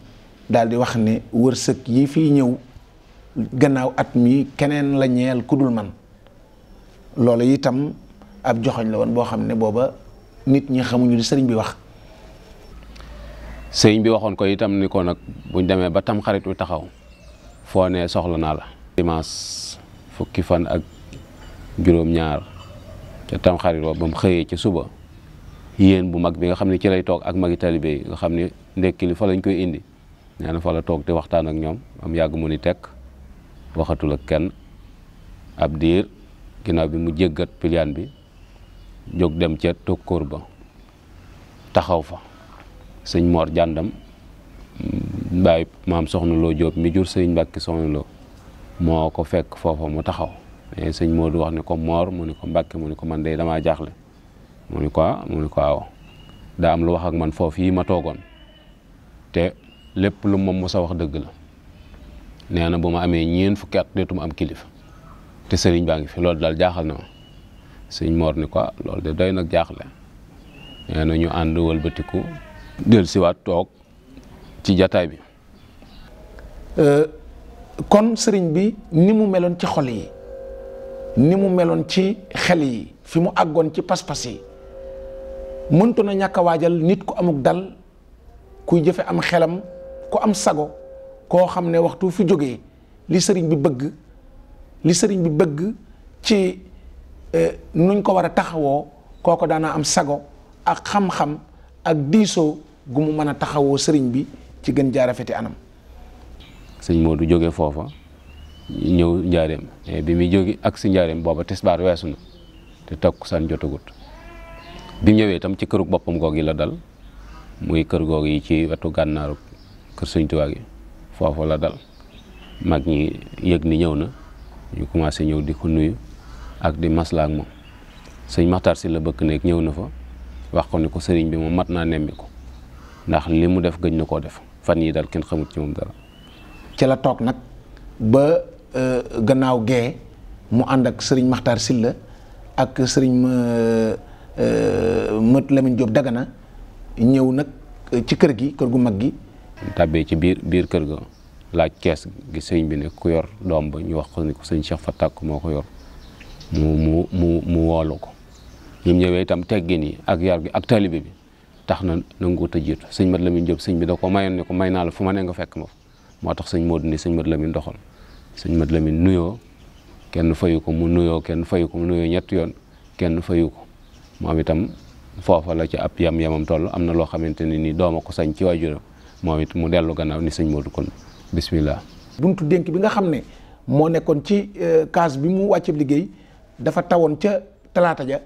daal di wax ne wërsëg yi fii ñëw gannaaw at mi keneen la ñeel ku dul man loolu itam ab joxoñ la woon boo xam ne booba nit ñi xamuñu li sëriñ bi wax. sëriñ bi waxoon ko itam ni ko nag buñ demee ba tam xarit wi taxaw foo ne soxla naa la. dimanche fukki fan ak juróom-ñaar ca tam xarit wa ba mu xëyee ci suba yéen bu mag bi nga xam ne ci lay toog ak magi talibé yi nga xam ne ndekki li fa lañ koy indi nee na fa la toog di waxtaan ak ñoom am yàgg mu ni tekk waxatul ak kenn ab diir ginnaaw bi mu jéggat piliyaan bi jóg dem ca tokkóor ba taxaw fa sëñ Mor jàndam bàyyi maam soxna Loo Jóob mi jur sëñ Mbàkke soxna Loo moo ko fekk foofa mu taxaw mais sëñ Modou wax ne ko Mor mu ne ko Mbàkke mu ne ko man de damaa jaaxle mu ne ko waaw daa am lu wax ak man foofu yi ma toogoon te lépp lu moom mos a wax dëgg la nee na bu ma amee ñeen fukki at deetuma am kilifa te sëriñ baa ngi fi loolu daal jaaxal na ma sëñ Mor ni ko loolu de doy nag jaaxle nee na ñu ànd wëlbatiku del siwaat toog ci jataay bi. kon sëriñ bi ni mu meloon ci xol yi ni mu meloon ci xel yi fi mu àggoon ci pas-pas yi mëntu na ñàkk a waajal nit ku amuk dal kuy jëfe am xelam ku am sago koo xam ne waxtu fi jógee li sëriñ bi bëgg ci nuñ ko war a taxawoo kooko daana am sago ak xam-xam ak diisoo gu mu mën a taxawoo sëriñ bi ci gën jaarafeti anam. sëñ Modou jógee foofa ñëw njaareem bi muy jóge ak si njaareem booba tisbaar weesu na te takkusaan jotagut bi mu ñëwee itam ci kërug boppam goog yi la dal muy kër goog yi ci wetu gànnaaru kër sëñ Tuubaa gi foofu la dal mag ñi yëg ni ñëw na ñu commencé ñëw di ko nuyu ak di maslaa ak moom sëñ Maxtaar si la bëkk nekk ñëw na fa wax ko ni ko sëriñ bi moom mat naa nemmi ko ndax li mu def gëj na koo def fan yi dal kenn xamut ci moom dara. ci la toog nag ba gannaaw gee mu ànd ak sëriñ Maxtaar Silla ak sëriñ Mët Lamin Jóob Dagana ñëw nag ci kër gi kër gu mag gi. tàbbee ci biir kër ga laaj kees gi sëñ bi ne ku yor doom ba ñu wax ko ni ko sëñ Cheikh Fatak moo ko yor mu woolu ko ñu ñëwee itam teggin yi ak yar gi ak taalibe bi tax na nanguut a jiitu sëñ Mët Lamin Jóob sëñ bi da ko mayoon ne ko may naa la fu ma ne nga fekk ma fa moo tax sëñ Modou ni sëñ Mët Lamin doxal sëñ Mët Lamin nuyoo kenn fayu ko mu nuyoo kenn fayu ko mu nuyoo ñetti yoon kenn fayu ko moom itam foofa la ci ab yamam toll am na loo xamante ne ni dooma ko sañ ci waajuram moom it mu dellu gannaaw ni sëñ Modou kon bismillah. buntu dénk bi nga xam ne moo nekkoon ci kaas bi mu wàcceeb liggéey dafa tawoon ca talaata ja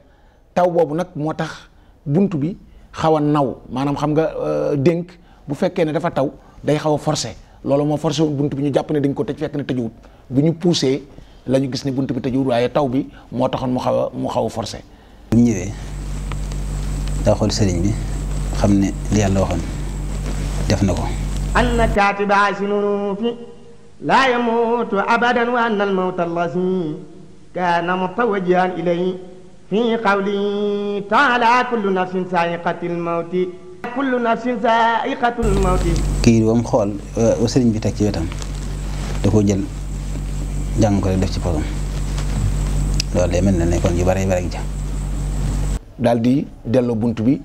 taw boobu nag moo tax buntu bi xaw a naw maanaam xam nga dénk bu fekkee ne dafa taw day xaw a forcé loolu moo forcé woon buntu bi ñu jàpp ne dañ ko tëj fekk ne tëjuwut bu ñu poussé la ñu gis ne bunt bi tëjuwul waaye taw bi moo taxoon mu xaw a forcé. bu ñëwee daa xool sëriñ bi xam ne li yàlla waxoon def na ko. anna kaatiba sinunuufi laa yamuutu abadan wa anna almawta allazi kaana mutawajjihan ilayhi fi qawli taala kullu nafsin saa'iqatul mawti kullu nafsin saa'iqatul mawti. kii ba mu xool sëriñ bi teg ci wetam da koo jël jàng ko rek def ci posam loolu day mel ne kon yu bare bare ja. daal di delloo bunt bi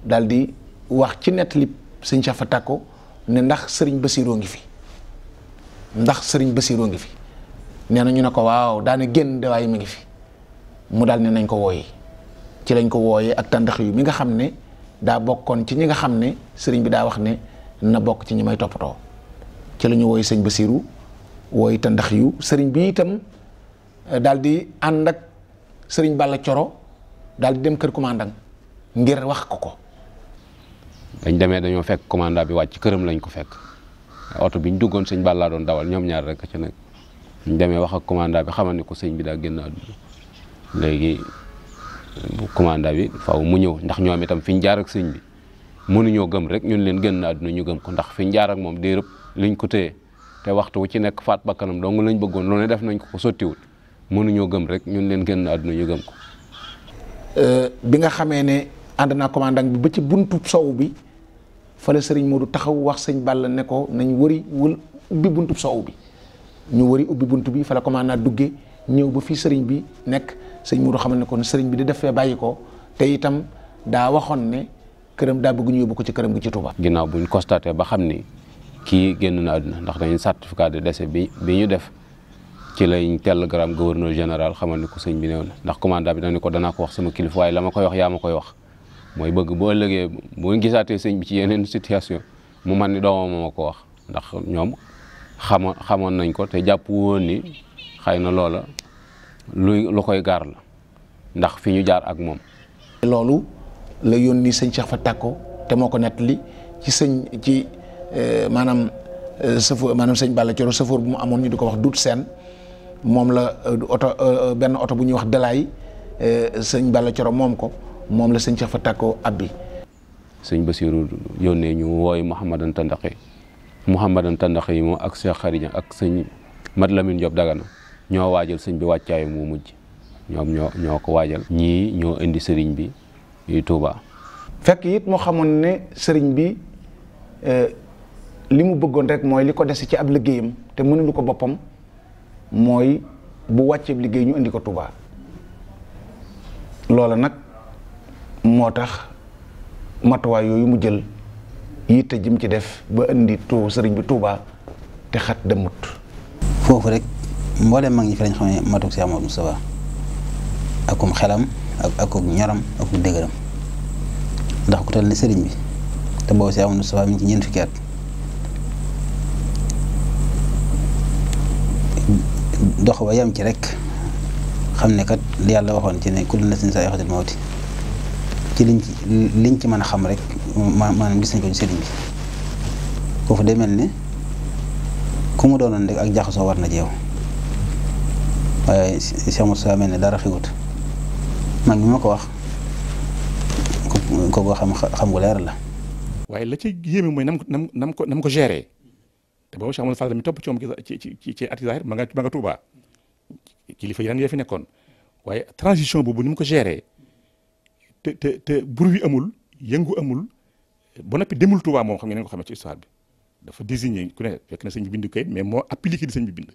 daal di wax ci nettali sëñ Cheikh Faty Tacko ne ndax sëriñ Basiroo ngi fi ndax sëriñ Basiroo ngi fi nee na ñu ne ko waaw daane génn de waaye mi ngi fi mu daal ne nañ ko wooyi ci lañ ko wooyee ak tàndax yu mi nga xam ne daa bokkoon ci ñi nga xam ne sëriñ bi daa wax ne na bokk ci ñi may toppatoo ci la ñu wooyi sëñ Basiru wooyi tàndax yu sëriñ bi itam daal di ànd ak sëriñ Balla Coro daal di dem kër commandant ngir wax ko. dañ demee dañoo fekk commandant bi wàcc këram lañ ko fekk oto bi ñu duggoon sëñ Balla doon dawal ñoom ñaar rek ci nekk ñu demee wax ak commandant bi xamal ni ko sëñ bi daa génn àdduna léegi commandant bi faaw mu ñëw ndax ñoom itam fi ñu jaar ak sëñ bi mënuñoo gëm rek ñun leen génn àdduna ñu gëm ko ndax fi ñu jaar ak moom diirëb liñ ko téye te waxtu wu ci nekk faat bakkanam dong lañ bëggoon lu ne def nañ ko sottiwul mënuñoo gëm rek ñun leen génn àdduna ñu gëm ko. bi nga xamee ne ànd naa commandant bi ba ci buntu sow bi fa la sëriñ Modou taxaw wax sëñ Balla ne ko nañ wëri ubbi buntu sow bi ñu wëri ubbi buntu bi fa la commandant duggee ñëw ba fii sëriñ bi nekk sëñ Modou xamal ne kon sëriñ bi di def fee bàyyi ko te itam daa waxoon ne këram daa bëgg ñu yóbbu ko ci këram gi ci Touba. ginnaaw buñ constaté ba xam ni kii génn na àdduna ndax dañu certificat de décès bi ñu def ci lañ télégramme gouverneur général xamal ni ko sëñ bi néew na ndax commandant bi dañu ko danaa ko wax sama kilifa waaye la ma koy wax yaa ma koy wax mooy bëgg bu ëllëgee bu gisaatee sëñ bi ci yeneen situation mu man ni doomam ma ko wax ndax ñoom xamoon nañ ko te jàpp woon ni xëy na loola lu koy gaar la ndax fi ñu jaar ak moom. loolu la yónni sëñ Cheikh Faty Tacko te moo ko nettali ci maanaam sëñ Balla Coro chauffeur bu mu amoon ñu di ko wax Dut Seen moom la benn oto bu ñuy wax Delaay sëñ Balla Coro moom la sëñ Cheikh Faty Tacko abbi. sëñ Basiru yónnee ñu wooy Mouhamadan Tandaxi yi moom ak Cheikh Xarija ak sëñ Mat Lamine Diop Dagana ñoo waajal sëñ bi wàccaay mu mujj ñoom ñoo ko waajal. ñii ñoo indi sëriñ bi yu Touba. fekk it moo xamoon ne sëriñ bi li mu bëggoon rek mooy li ko dese ci ab liggéeyam te mënulu ko boppam mooy bu wàccee liggéey ñu indi ko Touba loola nag moo tax matuwaay yooyu mu jël yitte jëm ci def ba indi sëriñ bi Touba te xat demut. foofu rek mboolem mag ñi fi lañ xam ne matuk si Amadou Moustapha akum xelam akum ñoram akum dëgëram ndax ku toll ne sëriñ bi te boobu si Amadou Moustapha mi ngi ci ñeent fukki at dox ba yam ci rek xam ne kat li yàlla waxoon ci ne kullu nafsin zaa'iqatul mawti ci liñ ci mën a xam rek maanaam gis nañ ko ci sëriñ bi foofu day mel ne ku mu doonoon rek ak jaxasoo war na jeew waaye Cheikh Moussa mel ne dara xiwut mag mi ma ko wax ko xam gu leer la. waaye la ci yéeme mooy nam ko géré te boobu Cheikh Amadou Fall mi topp ci moom ci ati zahir ma nga Touba kilifa yi fi nekkoon waaye transition boobu ni mu ko géré te bruit wi amul yëngu amul ba noppi demul Touba moom xam ngeen ko xamee ci histoire bi dafa désigné ku ne fekk na sëñ bi bind kayit mais moo appliqué di sëñ bi bind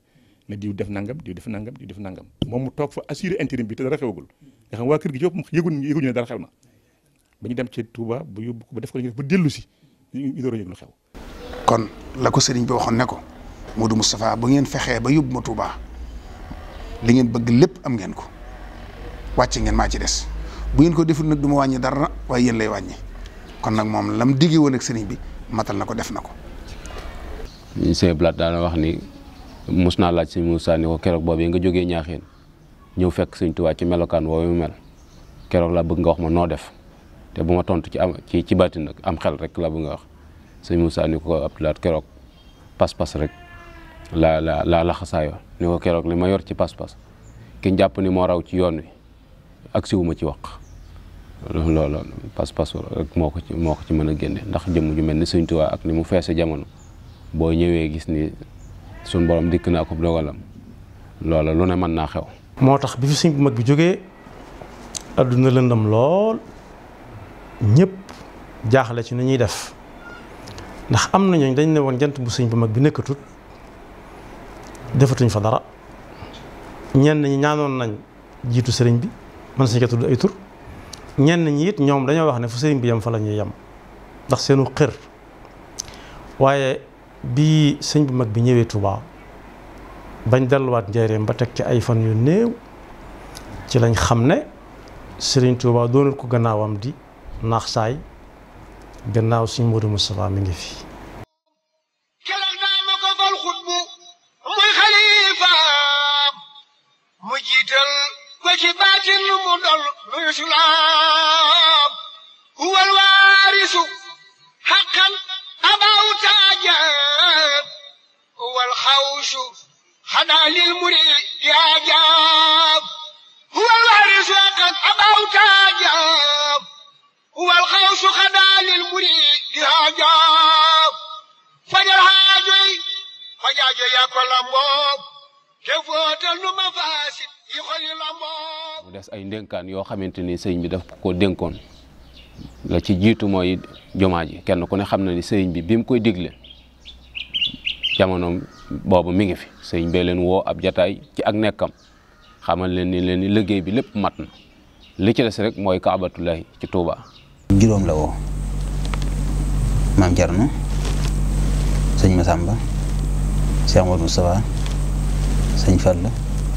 ne diw def nangam diw def nangam diw def nangam moom mu toog fa assuré intérim bi te dara xewagul nga xam waa kër gi yëpp yëguñu ne dara xew na ba ñu dem ci Touba ba yóbbu ko ba def ko ba dellu si ñu door a yëg lu xew. kon la ko sëriñ bi waxoon ne ko Modou Moustapha bu ngeen fexee ba yóbbu ma Touba li ngeen bëgg lépp am ngeen ko wàcc ngeen maa ci des bu ngeen ko deful nag du ma wàññi dara waaye yéen lay wàññi kon nag moom lam diggee woon ak sëriñ bi matal na ko def na ko. Sëñ Blaat daana wax ni mos naa laaj sëñ Moussa ni ko keroog boobu nga jógee ñaaxeen ñëw fekk sëñ Touba ci melokaan woowu mu mel keroog laa bëgg nga wax ma noo def te bu ma tontu ci baatin nag am xel rek laa bëgg nga wax sëñ Moussa ni ko Abdoulaat keroog pas-pas rek la laxasaayoo ni ko keroog li ma yor ci pas-pas ki jàpp ni moo raw ci yoon wi ak siwuma ci wax loolu pas-pas rek moo ko ci mën a génne ndax jëmm ju mel ni Sëñ Tuubaa ak ni mu feese jamono boo ñëwee gis ni suñ borom dikk na ko dogalam loola lu ne mën naa xew. moo tax bi fi sëñ bu mag bi jógee adduna lëndam lool ñëpp jaaxle ci ni ñuy def ndax am na ñooñ dañ ne woon jant bu sëñ bu mag bi nekkatut defatuñ fa dara ñenn ñi ñaanoon nañ jiitu sëriñ bi man sañ ko tudd ay tur ñenn ñi it ñoom dañoo wax ne fu sëriñ bi yem fa la ñuy yem ndax seenu xër waaye bi sëñ bu mag bi ñëwee Touba bañ delluwaat njaareem ba teg ci ay fan yu néew ci lañ xam ne sëriñ Touba doonul ko gannaawam di naax saay gannaaw sëñ Modou Moustapha mi ngi fi. keroog naa ma ko fal xutbu muy xalifa mu jiital ko ci baatin mu dol luy sulaam huwal waarisu xaqan abaw taajab huwal xawsu xanaa lil murid yaajab huwal waarisu xaqan abaw taajab huwal xawsu xanaa lil murid yaajab fajal xaajoy yaa ko lamboo te footal nu ma faasit yi xoli lamboo mu des ay ndénkaan yoo xamante ni sëriñ bi daf ko dénkoon la ci jiitu mooy jumaa ji kenn ku ne xam na ni sëriñ bi mu koy digle jamono boobu mi ngi fi sëriñ bee leen woo ab jataay ci ak nekkam xamal leen ni liggéey bi lépp mat na li ci des rek mooy Kaabatullaahi ci Touba. juróom la woo maam Thierno sëñ Massamba Cheikh Modou Moustapha sëñ Fall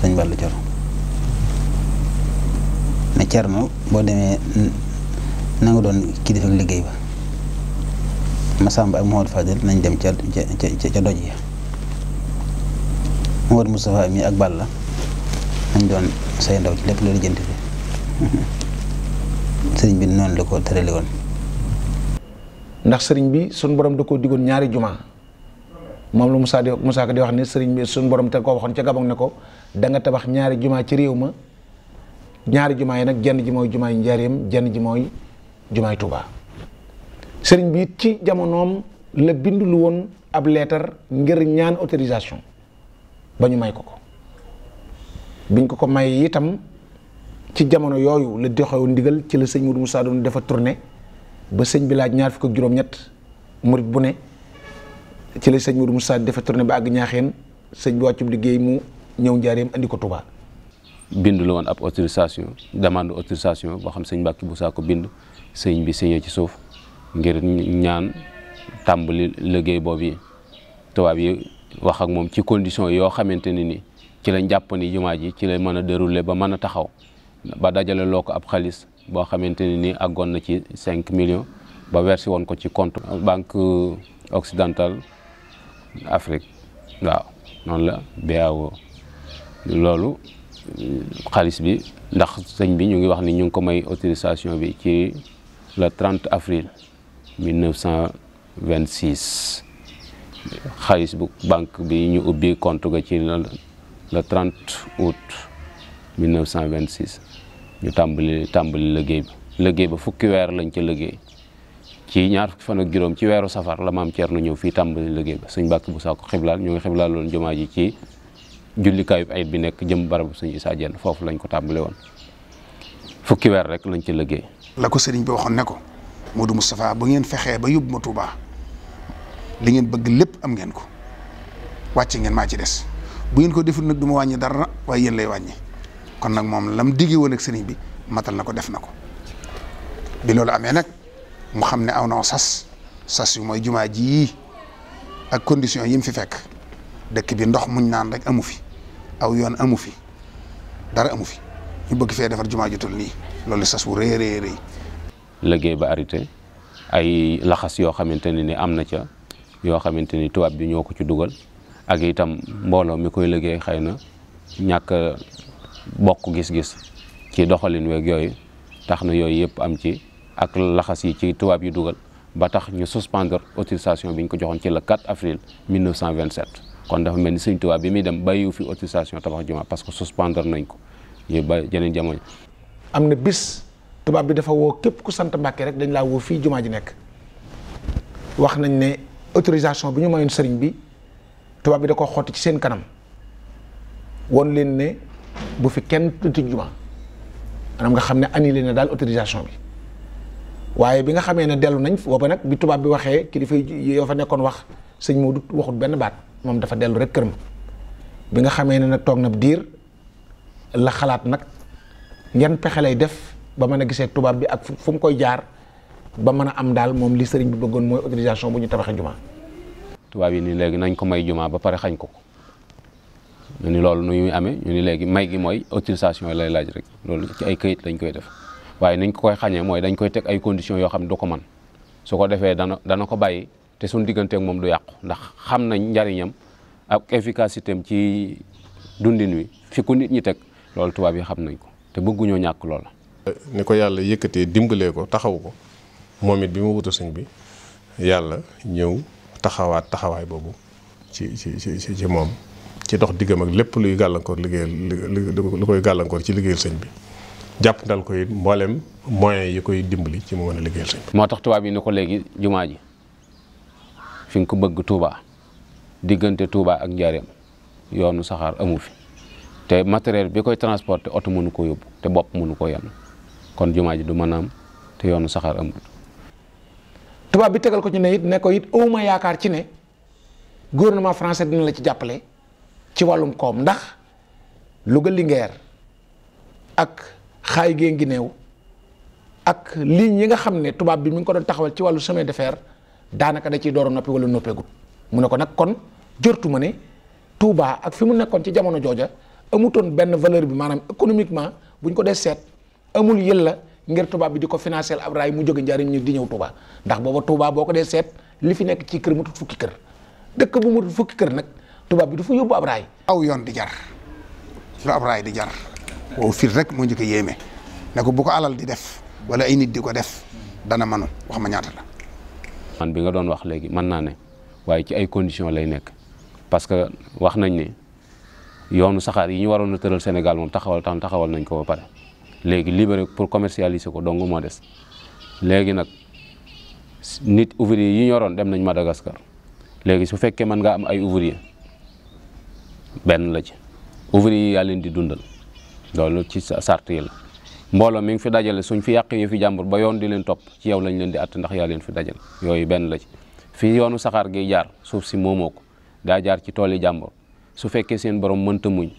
sëñ Balla Coro ne Thierno boo demee na nga doon kilifa ak liggéey ba Massamba ak Mouhamadou Fadel nañ dem ca doj ya Mouhamadou Moustapha mi ak Balla nañ doon say ndaw ci lépp loolu jënt fi sëriñ bi noonu la ko tërale woon. ndax sëriñ bi suñ borom da koo digoon ñaari juma moom la Moussa Ka di wax ne sëriñ bi suñ borom te koo waxoon ca Gabon ne ko da nga tabax ñaari juma ci réew ma ñaari juma yi nag jenn ji mooy jumaay Njaaréem jenn ji mooy jumaay Touba. sëriñ bi it ci jamonoom la bind lu woon ab leetar ngir ñaan autorisation ba ñu may ko biñ ko may itam ci jamono yooyu la doxewoon ndigal ci la sëñ Modou Moussa doon dafa tourné ba sëñ bi laaj 27 murit bu ne ci la sëñ Modou Moussa dafa tourné ba àgg ñaaxeen sëñ bi wàccub liggéey mu ñëw Njaaréem andi ko Touba. bind la woon ab autorisation demande autorisation boo xam sëñ Mbàkke Busaa ko bind sëñ bi signé ci suuf ngir ñaan tàmbali liggéey boobu yi tubaab yi wax ak moom ci condition yoo xamante ne ni ci lañ jàpp ni jumaa ji ci lay mën a dérouler ba mën a taxaw ba dajale loo ko ab xaalis boo xamante ne ni àggoon na ci 5 millions ba versé woon ko ci compte banque occidentale Afrique waaw noonu la BAO loolu xaalis bi ndax sëñ bi ñu ngi wax ni ñu ngi ko may autorisation bi ci le 30 avril 1926 xaalis bu banque bi ñu ubbi compte ga ci le 30 août 1926 ñu tàmbali liggéey ba fukki weer lañ ca liggéey ci ñaar fukki fan ak juróom ci weeru safar la maam Thierno ñëw fii tàmbali liggéey ba sëñ Mbàkke Busaa ko xiblaal ñu ngi xiblaal loon jumaa ji ci jullikaayu ayit bi nekk jëm barabu sëñ Issa Diène foofu lañ ko tàmbale woon fukki weer rek lañ ci liggéey. la ko sëriñ bi waxoon ne ko Modou Moustapha bu ngeen fexee ba yóbbu ma Touba li ngeen bëgg lépp am ngeen ko wàcce ngeen maa ci des bu ngeen ko deful nag du ma wàññi dara waaye yéen lay wàññi kon nag moom lam digge woon ak sëriñ bi matal na ko def na ko bi loolu amee nag mu xam ne aw na sas yu mooy jumaa ji ak condition yi mu fi fekk dëkk bi ndox muñ naan rek amu fi aw yoon amu fi dara amu fi ñu bëgg fee defar jumaa ju toll nii loolu sas wu rëy rëy rëy liggéey ba arrêté ay laxas yoo xamante ne ni am na ca yoo xamante ni tubaab bi ñoo ko ci dugal ak itam mbooloo mi koy liggéey xëy na ñàkk bokk gis-gis ci doxalin weeg yooyu tax na yooyu yëpp am ci ak laxas yi ci tubaab yi dugal ba tax ñu suspendre autorisation bi ñu ko joxoon ci le 4 avril 1927 kon dafa mel ni sëñ Tuubaa bi muy dem bàyyiwu fi autorisation tabax jumaa parce que suspendre nañ ko yooyu ba jeneen jamono. am na bis tubaab bi dafa woo képp ku sant Mbàkke rek dañ laa woo fii jumaa ji nekk wax nañ ne autorisation bi ñu mayoon sëriñ bi tubaab bi da ko xotti ci seen kanam won leen ne bu fi kenn tuuti jumaa maanaam nga xam ne annulé na daal autorisation bi waaye bi nga xamee ne dellu nañ booba nag bi tubaab bi waxee kilifa yoo fa nekkoon wax sëñ Modou waxut benn baat moom dafa dellu rek këram bi nga xamee ne nag toog na diir la xalaat nag yan pexe lay def ba mën a gisee tubaab bi ak fu mu koy jaar ba mën a am daal moom li sëriñ bi bëggoon mooy autorisation bu ñu tabaxee jumaa. tubaab yi ni léegi nañ ko may jumaa ba pare xañ ko ko ñu ni loolu nu ñuy amee ñu ni léegi may gi mooy autorisation lay laaj rek loolu ci ay këyit lañ koy def waaye niñ ko koy xañee mooy dañ koy teg ay conditions yoo xam ne du ko man su ko defee dana ko bàyyi te suñ digganteeg moom du yàqu ndax xam nañ njariñam ak efficacité am ci dundin wi fi ku nit ñi teg loolu tubaab yi xam nañ ko te bëgguñoo ñàkk loola. ni ko yàlla yëkkatee dimbalee ko taxaw ko moom it bi mu wutu sëñ bi yàlla ñëw taxawaat taxawaay boobu ci moom ci dox diggam ak lépp luy gàllankoor liggéeyal lu koy gàllankoor ci liggéeyal sëñ bi jàpp ndal ko it mboolem moyens yi koy dimbali ci mu mën a liggéeyal sëñ bi. moo tax tubaab yi ni ko léegi jumaa ji fi nga ko bëgg Touba diggante Touba ak Njaaréem yoonu saxaar amu fi te matériel bi koy transporter oto mënu ko yóbbu te bopp mënu ko yenn kon jumaa ji du mën a am te yoonu saxaar amul. tubaab bi tegal ko ci ne it ne ko it awma yaakaar ci ne gouvernement français dina la ci jàppale ci wàllum koom ndax Louga Linguère ak xaay gee ngi néew ak ligne yi nga xam ne tubaab bi mi ngi ko doon taxawal ci wàllu chemin de fer daanaka da ciy door a noppi wala noppeegut mu ne ko nag kon jortu ma ne Touba ak fi mu nekkoon ci jamono jooja amutoon benn valeur bi maanaam économiquement buñ ko dee seet amul yëlla ngir tubaab bi di ko financer ab raay mu jóge Njaaréem ñu di ñëw Touba ndax booba Touba boo ko dee seet li fi nekk ci kër mu tut fukki kër dëkk bu mu tut fukki kër nag tubaab bi du fa yóbbu ab raay. aw yoon di jar lu ab raay di jar wow fii rek moo njëkk a yéeme ne ko bu ko alal di def wala ay nit di ko def dana manu wax ma ñaata la. man bi nga doon wax léegi mën naa ne waaye ci ay conditions lay nekk parce que wax nañ ne yoonu saxaar yi ñu waroon a tëral Sénégal moom taxawal nañ ko ba pare. léegi libéré pour commercialiser ko dong moo des léegi nag nit ouvrier yi ñoroon dem nañ Madagascar léegi su fekkee mën nga am ay ouvrier benn la ci ouvrier yi yaa leen di dundal loolu ci sart yi la mbooloo mi ngi fi dajale suñ fi yàq yi fi jàmbur ba yoon di leen topp ci yow lañ leen di att ndax yaa leen fi dajale yooyu benn la ci fi yoonu saxaar gi jaar suuf si moomoo ko daa jaar ci tool yi jàmbur su fekkee seen borom mënta muñ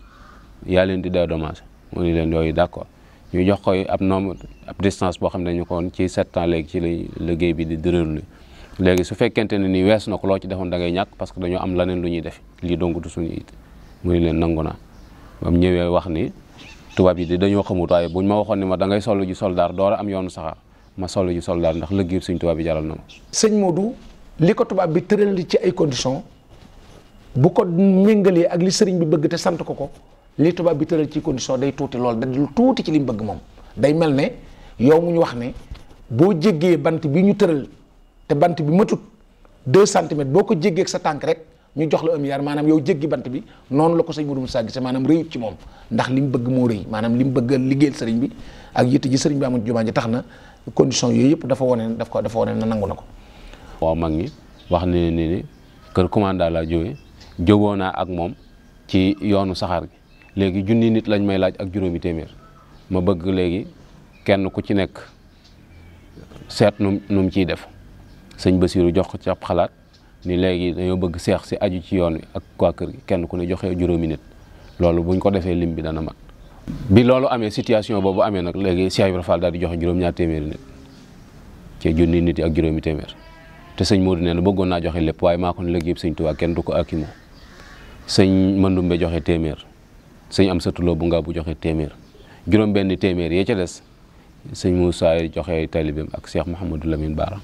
yaa leen di dédommagé mu ni leen yooyu d'accord ñu jox koy ab nombre ab distance boo xam ne dañu ko woon ci 7 ans léegi ci la liggéey bi di déroulé léegi su fekkente ne ni wees na ko loo ci defoon da ngay ñàkk parce que dañoo am leneen lu ñuy def lii dong du suñu it mu ni leen nangu naa ba mu ñëwee wax ni tubaab yi di dañoo xamut waaye buñ ma waxoon ni ma da ngay solo ji soldaar door a am yoonu saxaar ma solo ji soldaar ndax liggéey suñ tubaab bi jaral na ma. sëñ Modou li ko tubaab bi tëral ci ay conditions bu ko méngalee ak li sëriñ bi bëgg te sant ko li tubaab bi tëral ci condition day tuuti lool da lu tuuti ci li mu bëgg moom day mel ne yow mu ñu wax ne boo jéggee bant bi ñu tëral te bant bi matut 2 centimètres boo ko jéggee ak sa tànk rek ñu jox la 1 milliard maanaam yow jéggi bant bi noonu la ko sëñ Modou Moussa gisee maanaam rëyut ci moom ndax li mu bëgg moo rëy maanaam li mu bëgg liggéeyal sëriñ bi ak yitte ji sëriñ bi amul jumaa ji tax na condition yooyu yëpp dafa wane na nangu na ko. waaw mag ñi wax ne ni kër commandant laa jógoo naa ak moom ci yoonu saxaar gi léegi junni nit lañ may laaj ak juróomi téeméer ma bëgg léegi kenn ku ci nekk seet nu mu ciy def sëñ Basiiru jox ko ci ab xalaat ni léegi dañoo bëgg seex si aju ci yoon wi ak waa kër gi kenn ku ne joxe juróomi nit loolu buñ ko defee lim bi dana mat bi loolu amee situation boobu amee nag léegi Cheikh Ibra Fall daal di joxe juróom-ñaar téeméeri nit ci junni nit yi ak juróomi téeméer te sëñ Modou nee na bëggoon naa joxe lépp waaye maa ko ne léegi yëpp sëñ Tuubaa kenn du ko akimoo sëñ Mandumbe joxe téeméer sëñ Amsatu Lo bu nga bu joxe téeméer juróom benn téeméer yee ca des sëñ Moussa joxe taalibeem ak Cheikh Mouhamadou Lamine Bara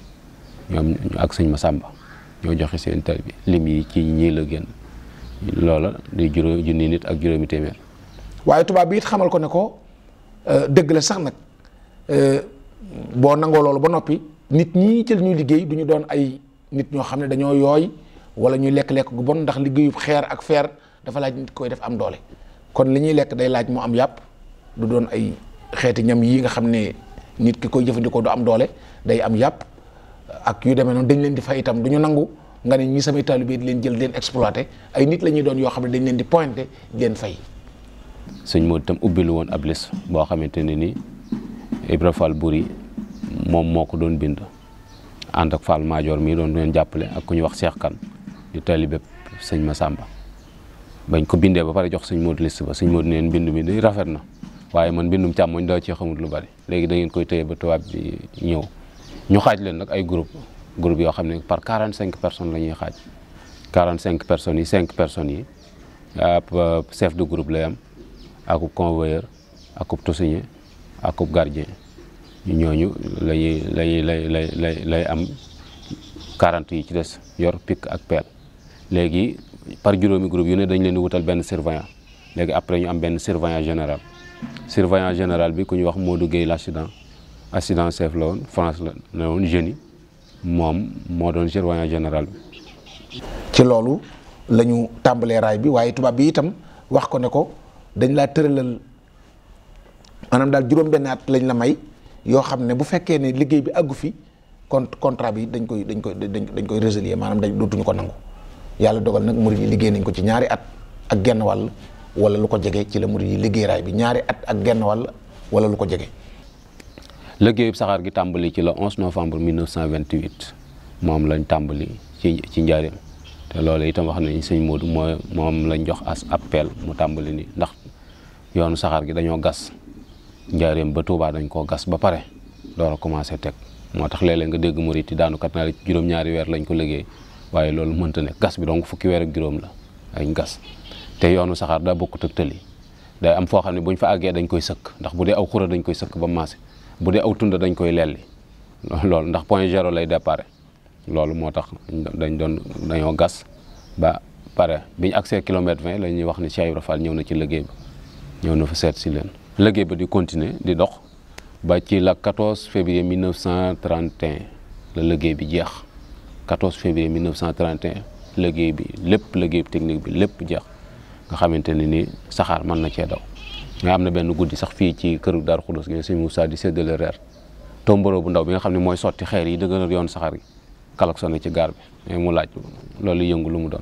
ñoom ak sëñ Massamba ñoo joxe seen taalibe lim yi ci ñii la génn loola di junni nit ak juróomi téeméer. waaye tubaab bi it xamal ko ne ko dëgg la sax nag boo nangoo loolu ba noppi nit ñi jël ñuy liggéey du ñu doon ay nit ñoo xam ne dañoo yooy wala ñuy lekk-lekk gu bon ndax liggéeyub xeer ak feer dafa laaj nit koy def am doole kon li ñuy lekk day laaj mu am yàpp du doon ay xeeti ñam yi nga xam ne nit ki koy jëfandikoo du am doole day am yàpp ak yu demee noonu dañ leen di fay itam du ñu nangu nga ne ñi samay taalibe di leen jël di leen exploité ay nit la ñuy doon yoo xam ne dañ leen di pointé di leen fay. sëñ Modou itam ubbilu woon ab liste boo xamante ne ni Ibra Fall Buri moom moo ko doon bind ànd ak Fall Maajoor mii doon leen jàppale ak ku ñuy wax Cheikh Kane di taalibe sëñ Massamba bañ ko bindee ba pare jox sëñ Modou liste ba sëñ Modou neen mbind mi day rafet na waaye man mbindum càmmoñ daa ci xamut lu bari léegi da ngeen koy téye ba tubaab bi ñëw ñu xaaj leen nag ay groupe yoo xam ne par 45 personnes la ñuy xaaj 45 personnes yi 5 personnes yi ab chef de groupe lay am akub convoyeur akub tosigné akub gardien ñooñu lay am 40 yi ci des yor pic ak pelle léegi par juróomi groupe yu ne dañ leen di wutal benn surveillant léegi après ñu am benn surveillant général bi ku ñu wax Modou Gueye l'accident chef la woon France la ne woon génie moom moo doon surveillant général bi. ci loolu la ñu tàmbalee raay bi waaye tubaab bi itam wax ko ne ko dañ laa tëralal maanaam daal juróom-benn at lañ la may yoo xam ne bu fekkee ne liggéey bi àggu fi contrat bi dañ koy résilier maanaam dootuñu ko nangu yàlla dogal nag murid yi liggéey nañ ko ci ñaari at ak genn wàll wala lu ko jege ci la murid yi liggéey raay bi ñaari at ak genn wàll wala lu ko jege. liggéeyub saxaar gi tàmbali ci le 11 novembre 1928 moom lañ tàmbali ci njaareem te loolu itam wax nañ sëñ Modou moom lañ jox as appel mu tàmbali ni ndax yoonu saxaar gi dañoo gas njaareem ba Touba dañ koo gas ba pare door a commencé teg moo tax léeg-léeg nga dégg murit yi daanu kat naa juróom-ñaari weer lañ ko liggéey waaye loolu mënta nekk gas bi donc fukki weer ak juróom la ay gas te yoonu saxaar daa bokkut ak tëli day am foo xam ne buñ fa àggee dañ koy sëkk ndax bu dee aw xura dañ koy sëkk ba maase bu dee aw tunda dañ koy lelli loolu ndax point zéro lay déparé loolu moo tax dañoo gas ba pare biñu accès kilomètre 20 la ñuy wax ne Cheikh Ibra Fall ñëw na ci liggéey ba ñëw na fa seet si leen liggéey ba di continuer di dox ba ci la 14 février 1931 la liggéey bi jeex 14 février 1931 liggéey bi lépp liggéey technique bi lépp jeex nga xamante ne ni saxaar mën na cee daw nga am na benn guddi sax fii ci këru Daaru Xudoos gi sëñ Moussa di séddale reer tomboro bu ndaw bi nga xam ne mooy sotti xeer yi dëgëral yoon saxaar gi klaxonné ci gaar bi mu laaj loolu yëngu lu mu doon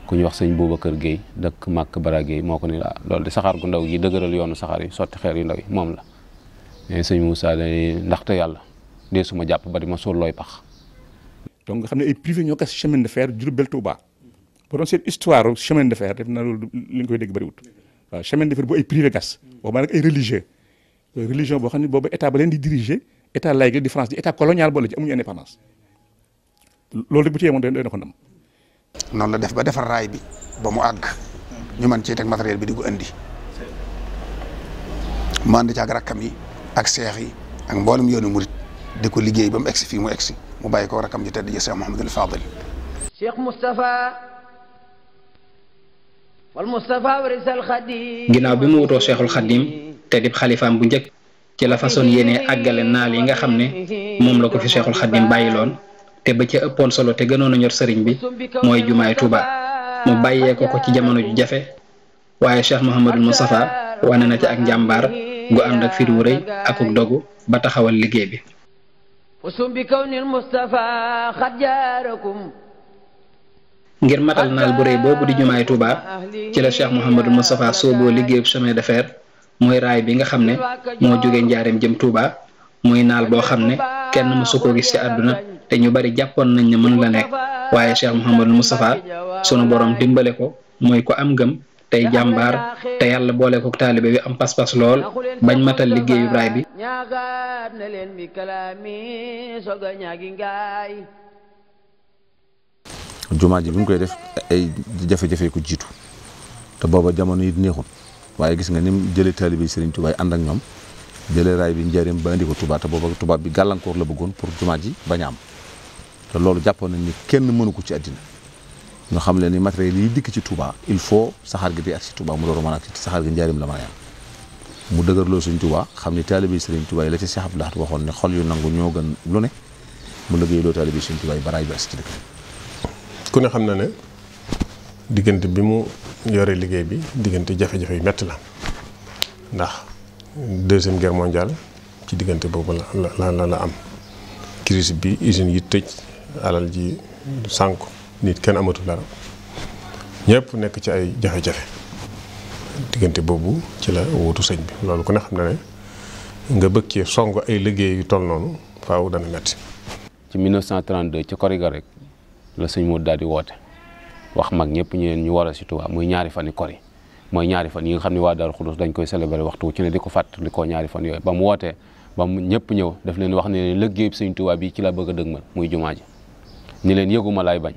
ku ñu wax sëñ Boubacar Guèye dëkk Màkk Bara Guèye moo ko ni la loolu di saxaar gu ndaw yi dëgëral yoonu saxaar yi sotti xeer yu ndaw yi moom la mais sëñ Moussa day ndaxte yàlla dee suma jàpp ba di ma suul looy pax. donc nga xam ne ay privé ñoo gas chemin de fer Diourbel Touba boo doon seen histoire chemin de fer def na loolu li nga koy dégg bëriwut waaw chemin de fer bu ay privé gas boobu nag ay religion boo xam ne boobu état ba leen di diriger état laïque di France di état colonial boole ci amuñu indépendance loolu rek bu ci yemoon doy na ko ndam. noonu la def ba defar raay bi ba mu àgg ñu mën cee teg matériel bi di ko indi mu ànd ci ak rakkam yi ak seex yi ak mboolem yoonu murit di ko liggéey ba mu egsi fii mu egsi mu bàyyi ko rakkam ji tedd ji Cheikh Mouhamadul Fadil. Cheikh Moustapha wal Moustapha warisal Khadim. ginnaaw bi mu wutoo Cheikhul Khadim te dib xalifaam bu njëkk ci la façon yéene àggale naal yi nga xam ne moom la ko fi Cheikhul Khadim bàyyiloon te ba ca ëppoon solo te gënoon a ñor sëriñ bi mooy jumaay Touba mu bàyyee ko ci jamono ju jafe waaye Cheikh Mouhamadul Moustapha wane na ci ak njàmbaar gu ànd ak firi wu rëy akuk dogu ba taxawal liggéey bi. ngir matal naal bu rëy boobu di jumaay Touba ci la Cheikh Mouhamadul Moustapha sooboo liggéeyub chemin de fer mooy raay bi nga xam ne moo jógee njaareem jëm Touba muy naal boo xam ne kenn mësu ko gis ci àdduna te ñu bari jàppoon nañ ne mën la nekk waaye Cheikh Mouhamadul Moustapha sunu borom dimbale ko mooy ko am ngëm tey jàmbaar te yàlla boole ko taalibe bi am pas-pas lool bañ matal liggéeyu raay bi. jumaa ji bi mu koy def ay jafe-jafe ko jiitu te booba jamono yi neexut waaye gis nga ni mu jëlee taalibe Serigne Touba ànd ak ñoom jëlee raay bi njëriñ ba indi ko Touba te booba tubaab bi gàllankoor la bëggoon pour jumaa ji bañ a am te loolu jàppoon nañ ni kenn mënu ko ci àddina ñu xam leen ni matériel yi dikk ci Touba il faut saxaar gi di ak si Touba mu door a mën a ak si saxaar gi njëriñ la mën a am mu dëgërloo Serigne Touba xam ni taalibe Serigne Touba yi la ci Cheikh Abdou Lahad waxoon ne xol yu nangu ñoo gën lu ne mu liggéey loo taalibe Serigne Touba yi ba raay bi ak si ci dëkk ku ne xam na ne diggante bi mu yore liggéey bi diggante jafe-jafe yu metti la ndax deuxième guerre mondiale ci diggante boobu la am crise bi usines yi tëj alal ji sànku nit kenn amatul dara ñëpp nekk ci ay jafe-jafe diggante boobu ci la wuutu sëñ bi loolu ku ne xam na ne nga bëgg cee song ay liggéey yu toll noonu faaw dana metti. ci 1932 ci Koriga rek la sëñ Modou daal di woote wax mag ñëpp ñu war a si Tuubaa muy ñaari fan yi kori mooy ñaari fan yi nga xam ne waa Daaru Xudoos dañ koy célébrer waxtu ci ne di ko fàttali ko ñaari fan yooyu ba mu wootee ba mu ñëpp ñëw daf leen wax ne liggéey sëñ Tuubaa bi ci la bëgg a dëgmal muy jumaa ji ni leen yëguma laay bañ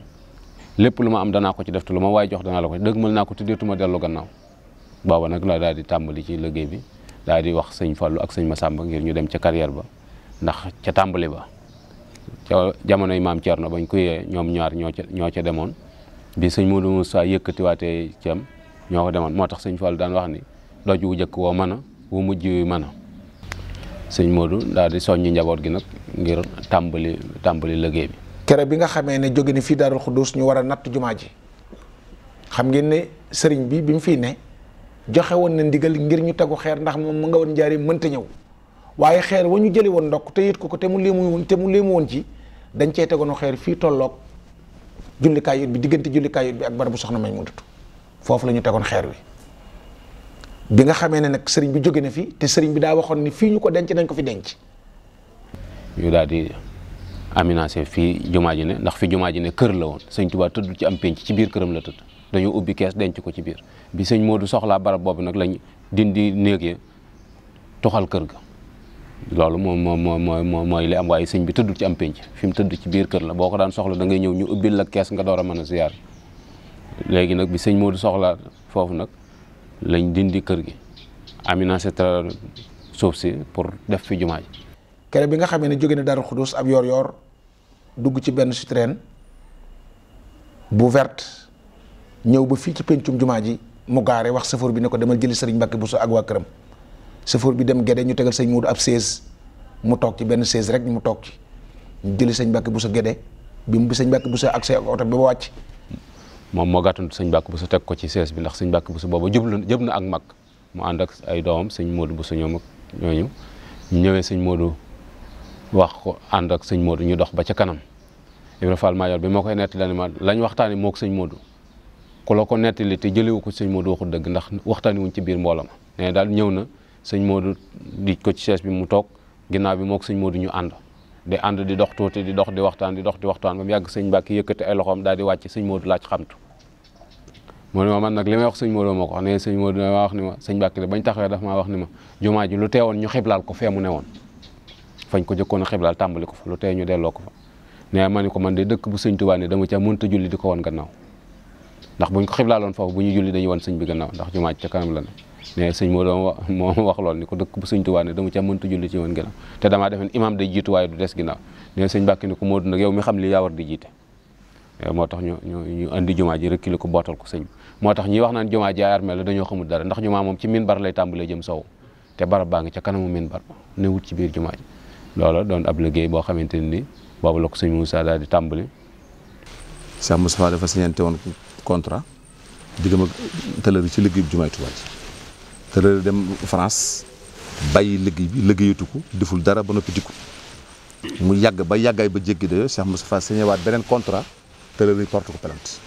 lépp lu ma am danaa ko ci def te lu ma waay jox danaa la ko dëgmal naa ko te deetuma dellu gannaaw booba nag la daal di tàmbali ci liggéey bi daal di wax sëñ Fallu ak sëñ Masamba ngir ñu dem ca carrière ba ndax ca tàmbali ba ca jamonoy maam Thierno bañ ko yee ñoom ñaar ñoo ca demoon bi sëñ Modou Moussa yëkkatiwaatee ci am ñoo ko demoon moo tax sëñ Fallu daan wax ni doj wu jëkk woo mën a wu mujj wi mën a sëñ Modou daal di soññi njaboot gi nag ngir tàmbali liggéey bi. kere bi nga xamee ne jóge ni fii Daarul Xuddus ñu war a natt jumaa ji xam ngeen ne sëriñ bi mu fii ne joxe woon na ndigal ngir ñu tegu xeer ndax moom mu nga woon njaari mënta ñëw waaye xeer wa ñu jëli woon ndokk te yit ko te mu léemu woon ci dañ cee tegoon xeer fii tolloog jullikaay yit bi diggante jullikaay yit bi ak barabu soxna may mu dutu foofu la ñu tegoon xeer wi bi nga xamee ne nag sëriñ bi jóge na fi te sëriñ bi daa waxoon ni fii ñu ko denc nañ ko fi denc. ñu daal di aménagé fii jumaa ji ne ndax fi jumaa ji ne kër la woon sëñ Tuubaa tëddul ci am pénc ci biir këram la tëdd dañoo ubbi kees denc ko ci biir bi sëñ Modou soxlaa barab boobu nag lañ dindi néeg yi toxal kër ga loolu mooy li am waaye sëñ bi tëddul ci am pénc fi mu tëdd ci biir kër la boo ko daan soxla da ngay ñëw ñu ubbil la kees nga door a mën a ziyaar léegi nag bi sëñ Modou soxlaa foofu nag lañ dindi kër gi aménagé suuf si pour def fi jumaa ji. kere bi nga xamee ne jóge na Daaru Xuddus ab yor-yor dugg ci benn Citroën bu verte ñëw ba fii ci pencum jumaa ji mu gaare wax chauffeur bi ne ko demal jëli sëriñ Mbàkke Buso ak waa këram chauffeur bi dem Gédé ñu tegal sëñ Modou ab 16 mu toog ci benn 16 rek mu toog ci ñu jëli sëñ Mbàkke Buso Gédé bi sëñ Mbàkke Buso accès ak oto bi ba wàcc. moom moo gàttandu sëñ Mbàkke Buso teg ko ci 16 bi ndax sëñ Mbàkke Buso booba jëb na ak mag mu ànd ak ay doomam sëñ Modou Buso ñoom ak ñooñu ñu ñëwee sëñ Modou wax ko ànd ak sëñ Modou ñu dox ba ca kanam Ibra Fall Madior bi moo koy nettali ne ma lañ waxtaani mook sëñ Modou ku la ko nettali te jëlewu ko sëñ Modou waxul dëgg ndax waxtaani wuñ ci biir mbooloo ma ne daal ñëw na sëñ Modou dij ko ci chaise bi mu toog ginnaaw bi mook sëñ Modou ñu ànd di dox tuuti di dox di waxtaan ba mu yàgg sëñ Mbàkke yëkkati ay loxoom daal di wàcc sëñ Modou laaj xamtu mu ne ma man nag li may wax sëñ Modou moo ko wax ne sëñ Modou ma wax ni ma sëñ Mbàkke de bañ taxawee daf maa wax ni ma jumaa ji lu teewoon ñu xiblaal ko fee mu ne woon fañ ko jëkkoon a xiblaal tàmbali ko fa lu tey ñu delloo ko fa ne ma ni ko man de dëkk bu sëñ Tuubaa ne dama ca mënta julli di ko woon gannaaw ndax buñ ko xiblaaloon foofu bu ñu julli dañuy wan sëñ bi gannaaw ndax jumaa ca kanam la ne mais sëñ Modou moo wax lool ni ko dëkk bu sëñ Tuubaa ne dama ca mënta julli ci woon gannaaw te damaa defen imam day jiitu waaye du des ginnaaw ne sëñ Mbàkke ni ko Modou nag yow mi xam li yaa war di jiite moo tax ñu andi jumaa ji rekkili ko bootal ko sëñ bi moo tax ñi wax naan jumaa ji ay armeel la dañoo xamul dara ndax jumaa moom ci minbar lay tàmbalee jëm sow te barab baa ngi ca kanamu minbar ne wut ci biir jumaa ji loola doon ab liggéey boo xamante ni boobu la ko sëñ Moussa daal di tàmbali. Cheikh Moustapha dafa signante woon contrat diggam ak tëlëri ci liggéey bi jumaay Tuubaa ji tëlëri dem France bàyyi liggéey bi liggéeyatu ko deful dara ba noppi dikku mu yàgg ba yàggaay ba jéggi de Cheikh Moustapha signé waat beneen contrat tëlëri porte ko plainte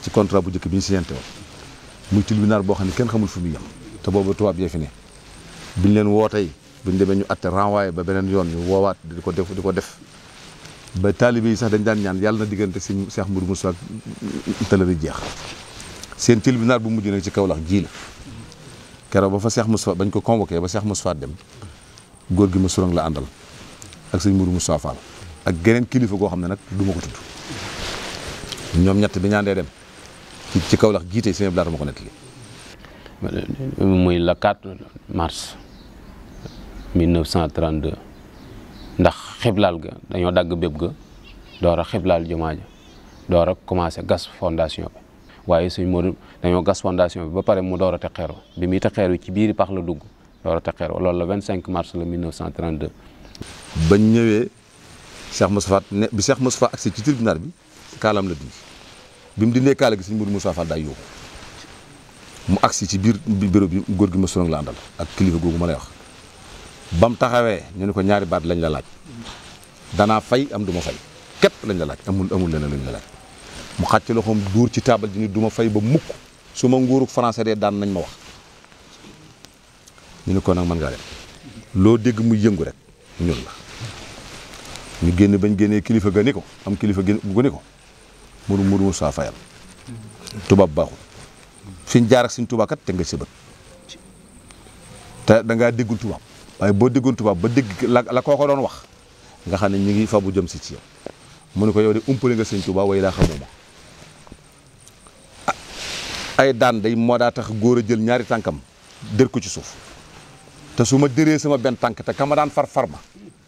ci contrat bu njëkk bi ñu signante woon muy tribunal boo xam ne kenn xamul fu muy yem te boobu tubaab yee fi ne biñ leen woo tey buñ demee ñu atte renvoyé ba beneen yoon ñu woowaat di ko def ba taalibe yi sax dañ daan ñaan yàlla na diggante si Cheikh Moudou Moussa ak tëlëri jeex seen tribunal bu mujj nag ci Kaolack ji la keroog ba fa Cheikh Moustapha bañ ko convoqué ba Cheikh Moustapha dem góor gi ma surang la àndal ak sëñ Moudou Moussa Fall ak geneen kilifa goo xam ne nag du ma ko tudd ñoom ñett bi ñaandee dem ci Kaolack jiite sëñ Blaata ma ko nettali muy le 4 mars 1932 ndax xiblaal ga dañoo dagg bépp ga door a xiblaal jumaa ja door a commencé gas fondation bi waaye sëñ Modou dañoo gas fondation bi ba pare mu door a teg xeer wa bi muy teg xeer wi ci biiri pax la dugg door a teg xeer wa loolu la 25 mars la 1932. bañ ñëwee Cheikh Moustapha ne bi Cheikh Moustapha agsi ci tribunal bi kaalam la dindi bi mu dindee kaala gi sëñ Modou Moustapha Fall daa yóbbu mu agsi ci biir bureau bi góor gi ma sonal la àndal ak kilifa googu ma lay wax ba mu taxawee ñu ne ko ñaari baat lañ la laaj danaa fay am du ma fay képp lañ la laaj amul leneen lañ la laaj mu xàcc loxoom dóor ci taabal ji ni du ma fay ba mukk su ma nguurug français dee daan nañ ma wax ñu ne ko nag mën ngaa dem loo dégg muy yëngu rek ñun la ñu génn bañ génnee kilifa ga ni ko am kilifa gu ni ko Modou Moussa fayal tubaab baaxul fi ñu jaar ak suñ tubaab kat te nga sëbët te da ngaa déggul tubaab waaye boo déggul tubaab ba dégg la koo ko doon wax nga xam ne ñu ngi fa bu jëm si ci yow mu ne ko yow de umpale nga sëñ tubaab way laa xamuma ay daan day moo daa tax góor a jël ñaari tànkam dër ko ci suuf te su ma dëree sama benn tànk te ka ma daan far ma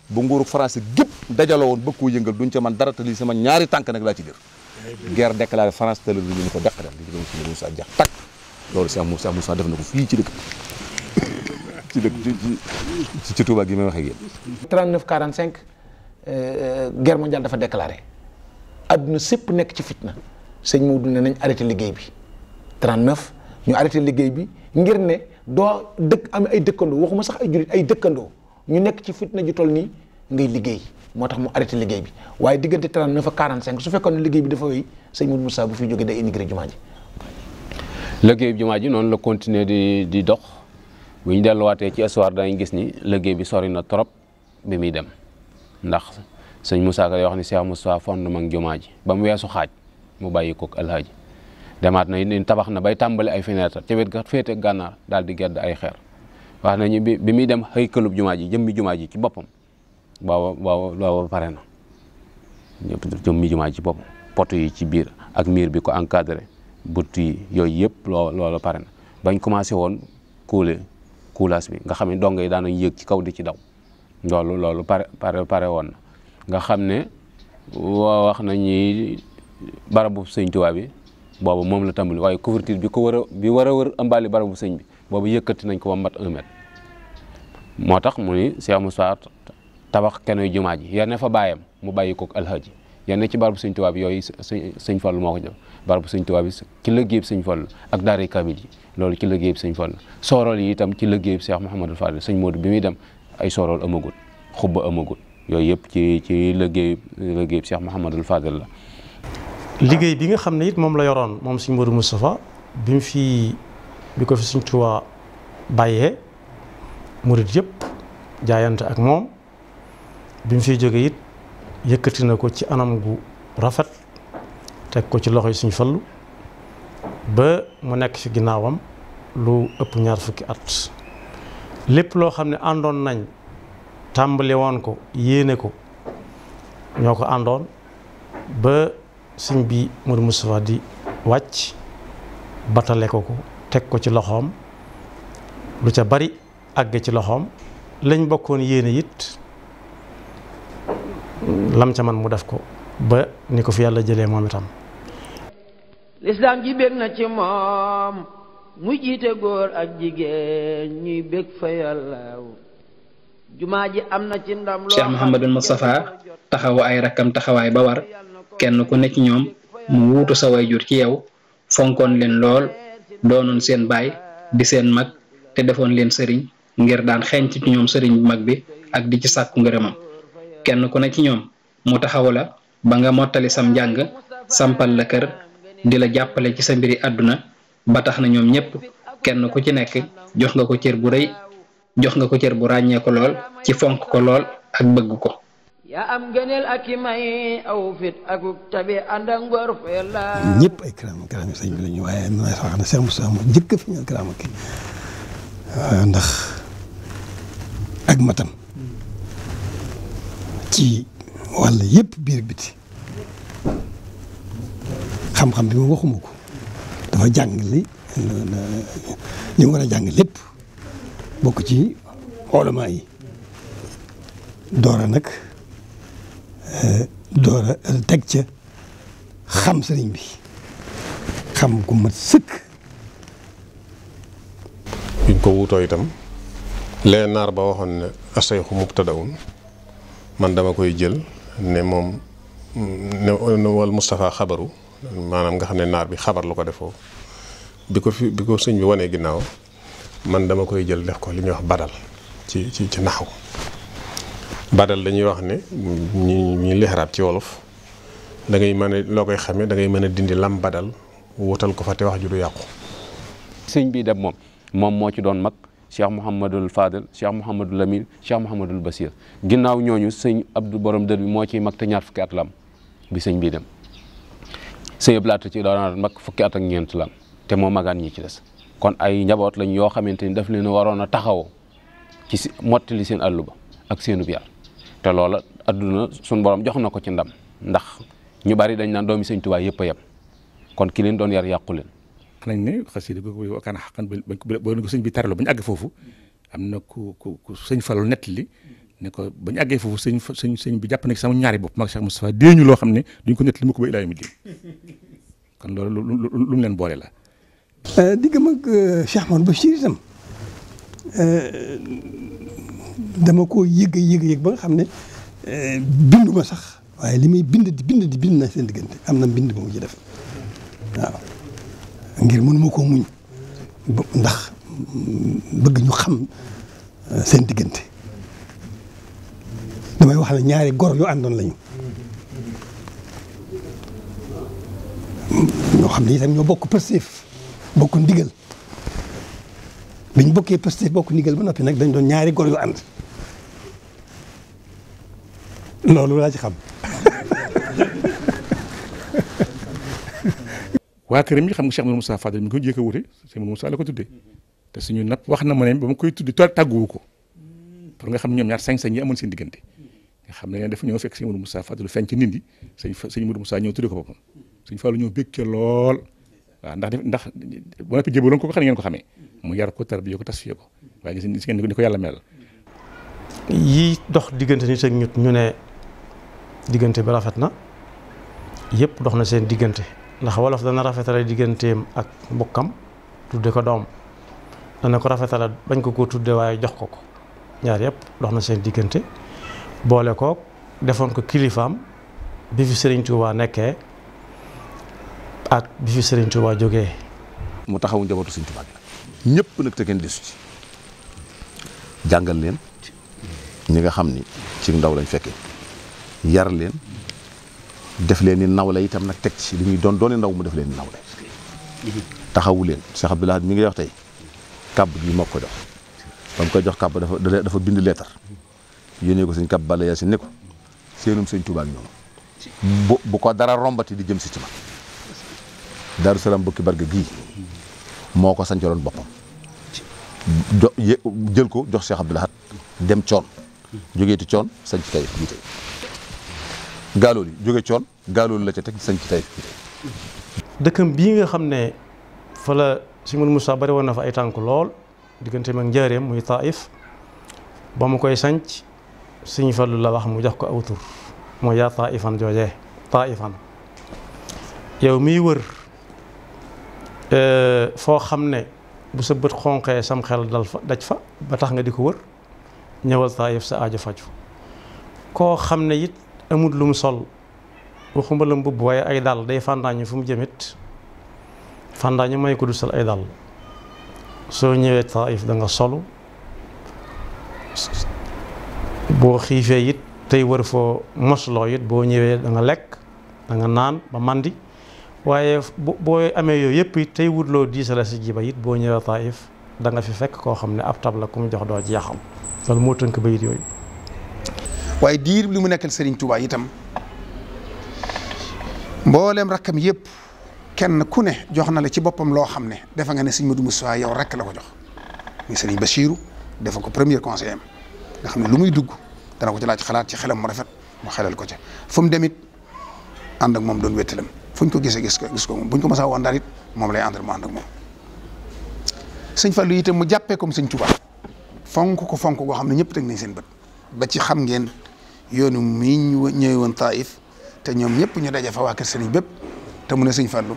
bu nguurug français gépp dajaloo woon ba koo yëngal duñ ca man dara te lii sama ñaari tànk nag laa ci dër guerre déclarée France te la ñu ne ko deq dem li ci doon Moussa jax takk loolu Cheikh Moussa def na ko fii ci dëkk ci Touba gi may wax ak yéen 39 45 guerre mondiale dafa déclaré adduna sépp nekk ci fitna sëñ Maodo ne nañ arrêté liggéey bi 39 ñu arrêté liggéey bi ngir ne doo dëkk am ay dëkkandoo waxuma sax ay jullit ay dëkkandoo ñu nekk ci fitna ju toll nii ngay liggéey moo tax mu arrêté liggéey bi waaye diggante 39 ak 45 su fekkoon ne liggéey bi dafa wéy sëñ Modou Moussa bu fi jógee day intégré jumaa ji. liggéey bi jumaa ji noonu la continuer di dox bu ñu delluwaatee ci histoire dañuy gis ni liggéey bi sori na trop bi muy dem ndax sëñ Moussa Ka day wax ni Cheikh Moussa fondement ak jumaa ji ba mu weesu xaaj mu bàyyi koog alhaaji demaat na ni tabax na bay tàmbali ay fenêtre ca wet ga féete gànnaar daal di gedd ay xeer wax nañu bi muy dem xëy këlub jumaa ji jëmmi jumaa ji ci boppam booba pare na jëmmi jumaa ji ci boppam poto yi ci biir ak miir bi ko encadré but yi yooyu yëpp loolu pare na bañ commencé woon coulage bi nga xam ne dongo yi daanañ yéeg ci kaw di ci daw loolu pare woon na nga xam ne wax nañu barabu sëñ Tuubaa bi boobu moom la tàmbali waaye couverture bi war a wër ëmbaali barabu sëñ bi boobu yëkkati nañ ko ba mat 1 mètre moo tax mu ni Cheikh Moussa tabax kenoy jumaa ji yenn fa bàyyam mu bàyyi kook alhaji yenn ci barabu sëñ Tuubaa bi yooyu sëñ Fallu moo ko jël barabu sëñ Tuubaa bi ci liggéeyub sëñ Fallu ak daara kamil yi loolu ci liggéeyub sëñ Fallu soorool yi itam ci liggéeyub Cheikh Mouhamadou Fadil sëñ Modou bi muy dem ay soorool amagut xubba amagut yooyu yëpp ci liggéeyub Cheikh Mouhamadou Fadil la. liggéey bi nga xam ne it moom la yoroon moom sëñ Modou Moustapha bi ko fi sëñ Tuubaa bàyyee murit yëpp jaayante ak moom bi mu fiy jóge it yëkkati na ko ci anam gu rafet teg ko ci loxo yi sëñ Fallu ba mu nekk fi ginnaawam lu ëpp 20 at lépp loo xam ne àndoon nañ tàmbali woon ko yéene ko ñoo ko àndoon ba sëñ bi Modou Moustapha di wàcc batale ko teg ko ci loxoom lu ca bari àgg ci loxoom lañ bokkoon yéene it lam ca man mu def ko ba ni ko fi yàlla jëlee moom itam. lislaam ji bég na ci moom mu jiite góor ak jigéen ñuy bég fa yàlla jumaa ji am na ci ndam. Cheikh Mouhamadou Moustapha taxawu ay rakkam taxawaay ba war kenn ku ne ci ñoom mu wuutu sa wayjur ci yow fonkoon leen lool doonoon seen baay di seen mag te defoon leen sëriñ ngir daan xeeñ ci ñoom sëriñ bu mag bi ak di ci sàkku ngërëmam kenn ku ne ci ñoom mu taxawu la ba nga mottali sam njàng sampal la kër di la jàppale ci sa mbiri àdduna ba tax na ñoom ñëpp kenn ku ci nekk jox nga ko cër bu rëy jox nga ko cër bu ràññee ko lool ci fonk ko lool ak bëgg ko. yaa am gëneel ak i may aw fit ak tabi ànd ak ngor fa yàlla. ñëpp ay karaama sëñ bi la ñu waaye may wax ne Cheikh Moussa moo njëkk a fi ñëw karaama ki ndax ak matam ci wàll yëpp biir biti xam-xam bi ma waxuma ko dafa jàng li mu war a jàng lépp bokk ci ulama yi doora nag doora teg ca xam sëriñ bi xam ku mat sëkk. biñ ko wuutoo itam lee naar ba waxoon ne asayxu mubtadaun man dama koy jël ne moom ne wal Moustapha xabaru maanaam nga xam ne naar bi xabar lu ko defoo bi ko sëñ bi wanee ginnaaw man dama koy jël def ko li ñuy wax badal ci naxaw badal dañuy wax ne ñi lixaraab ci wolof da ngay mën a loo koy xamee da ngay mën a dindi lam badal wutal ko fa te wax ju du yàqu. sëñ bi dem moom moo ci doon mag Cheikh Mouhamadul Fadel Cheikh Mouhamadul Lamine Cheikh Mouhamadul Basir ginnaaw ñooñu sëñ Abdou borom dër bi moo ciy mag te ñaar fukki at la am bi sëñ bii dem sëñ Abdou Lahat ci doon mag fukki at ak ñeent la am te moo magaan ñi ci des kon ay njaboot lañ yoo xamante ni daf leen a waroon a taxawoo ci mottali seen àllu ba ak seenub yar te loola adduna suñ borom jox na ko ci ndam ndax ñu bari dañ naan doomi sëñ Tuubaa yëpp a yem kon ki leen doon yar yàqu leen. nañ ne xasida googu wakkaana xaqan ba ko sëñ bi taraloo ba ñu àgg foofu am na ku sëñ Fallu nettali ne ko ba ñu àggee foofu sëñ bi jàpp na ci sama ñaari bopp mag Cheikh Moustapha déeñu loo xam ne duñ ko nettali mu ko ba ilaa yawmi diin kon loolu lu mu leen boole la. diggam ak Cheikh Ahmadou Bachir itam dama ko yëg ba nga xam ne binduma sax waaye li may bind na seen diggante am na mbind ba mu ci def waaw ngir mënuma koo muñ ndax bëgg ñu xam seen diggante damay wax ne ñaari gor yu àndoon lañu ñoo xam ne itam ñoo bokk Pastef bokk ndigal biñ bokkee Pastef bokk ndigal ba noppi nag dañ doon ñaari gor yu ànd loolu laa ci xam. waa këram yi xam nga Cheikh Moussa Fadel mi ko jékk a wute Cheikh Moussa la ko tuddee te suñu napp wax na ma ne ba ma koy tuddi tàgguwu ko pour nga xam ñoom ñaar sañ-sañ yi amoon seen diggante nga xam ne dafa ñëw fekk sëñ Modou Moussa Fadel feeñ ci nit ñi sëñ Modou Moussa ñëw tuddi ko boppam sëñ Fallou ñëw békkee lool waaw ndax bu noppi jébaloon ko xam ne ngeen ko xamee mu yar ko tarbiye ko tasfiye ko waaye gis ngeen ni ko yàlla mel. yii dox diggante nit ak nit ñu ne diggante bi rafet na yëpp dox na seen diggante ndax wolof dana rafetale digganteem ak mbokkam tudde ko doom dana ko rafetale bañ ko tudde waaye jox ko ñaar yëpp dox na seen diggante boole ko defoon ko kilifaam bi fi Serigne Touba nekkee ak bi fi Serigne Touba jógee. mu taxawu njabootu Serigne Touba gi ñëpp nag te kenn desu ci jàngal leen ñi nga xam ni ci ndaw lañ fekkee yar leen def leen ni nawle itam nag teg ci li muy doon ndaw mu def leen ni nawle taxawu leen Cheikh Abdou Lahad mi ngi wax tey kàbb gi moo ko jox ba mu koy jox kàbb dafa bind leetar yónnee ko sëñ kàbb Balla Yaasin ne ko seenum sëñ Touba ak ñoom bu ko dara rombati di jëm si ci man Daaru Salaam bokki barga gii moo ko sancaloon boppam jël ko jox Cheikh Abdou Lahad dem coon jógeeti coon sañ ci Taïf bii tey gaalool yi jóge coon gaalool la ca teg sañ ci Taïf bii tey dëkkam bii nga xam ne fa la Sëñ Moussa bari woon na fa ay tànk lool diggante mag njaareem muy Taïf ba mu koy sanc Sëñ Fallu la wax mu jox ko aw tur mooy yaa Taïfan joojee Taïfan yow miy wër foo xam ne bu sa bët xonqee sam xel daj fa ba tax nga di ko wër ñëwal Taïf sa aajo faju koo xam ne it amul lu mu sol waxuma la mbubb waaye ay dàll day fàndaañu fu mu jëmit fàndaañu may ko du sol ay dàll soo ñëwee Taïf da nga solu boo xiifee it tey wër foo mosloo it boo ñëwee da nga lekk da nga naan ba mandi waaye boo amee yooyu yëpp it tey wutloo diisala si jiba it boo ñëwee Taïf da nga fi fekk koo xam ne ab tab la ku mu jox doo jeexam loolu moo tënk bayit yooyu. waaye diir li mu nekkal Serigne Touba itam mboolem rakkam yëpp kenn ku ne jox na la ci boppam loo xam ne defa nga ne Serigne Modou Moussa yow rek la ko jox muy Serigne Bachirou defa ko premier conseiller am nga xam ne lu muy dugg dana ko ci laaj xalaat ci xelam mu rafet mu xelal ko ca fu mu demit ànd ak moom doon wéttalam fu ñu ko gisee gis ko moom bu ñu ko mësaa woon daal it moom lay àndal mu ànd ak moom. Sëñ Fallu itam mu jàppee comme Sëñ Touba fonk ko fonk goo xam ne ñëpp teg nañ seen bët ba ci xam ngeen yoonu mii ñu ñëwee woon Taïf te ñoom ñëpp ñu daje fa waa kër sëriñ bépp te mu ne Sëñ Fallu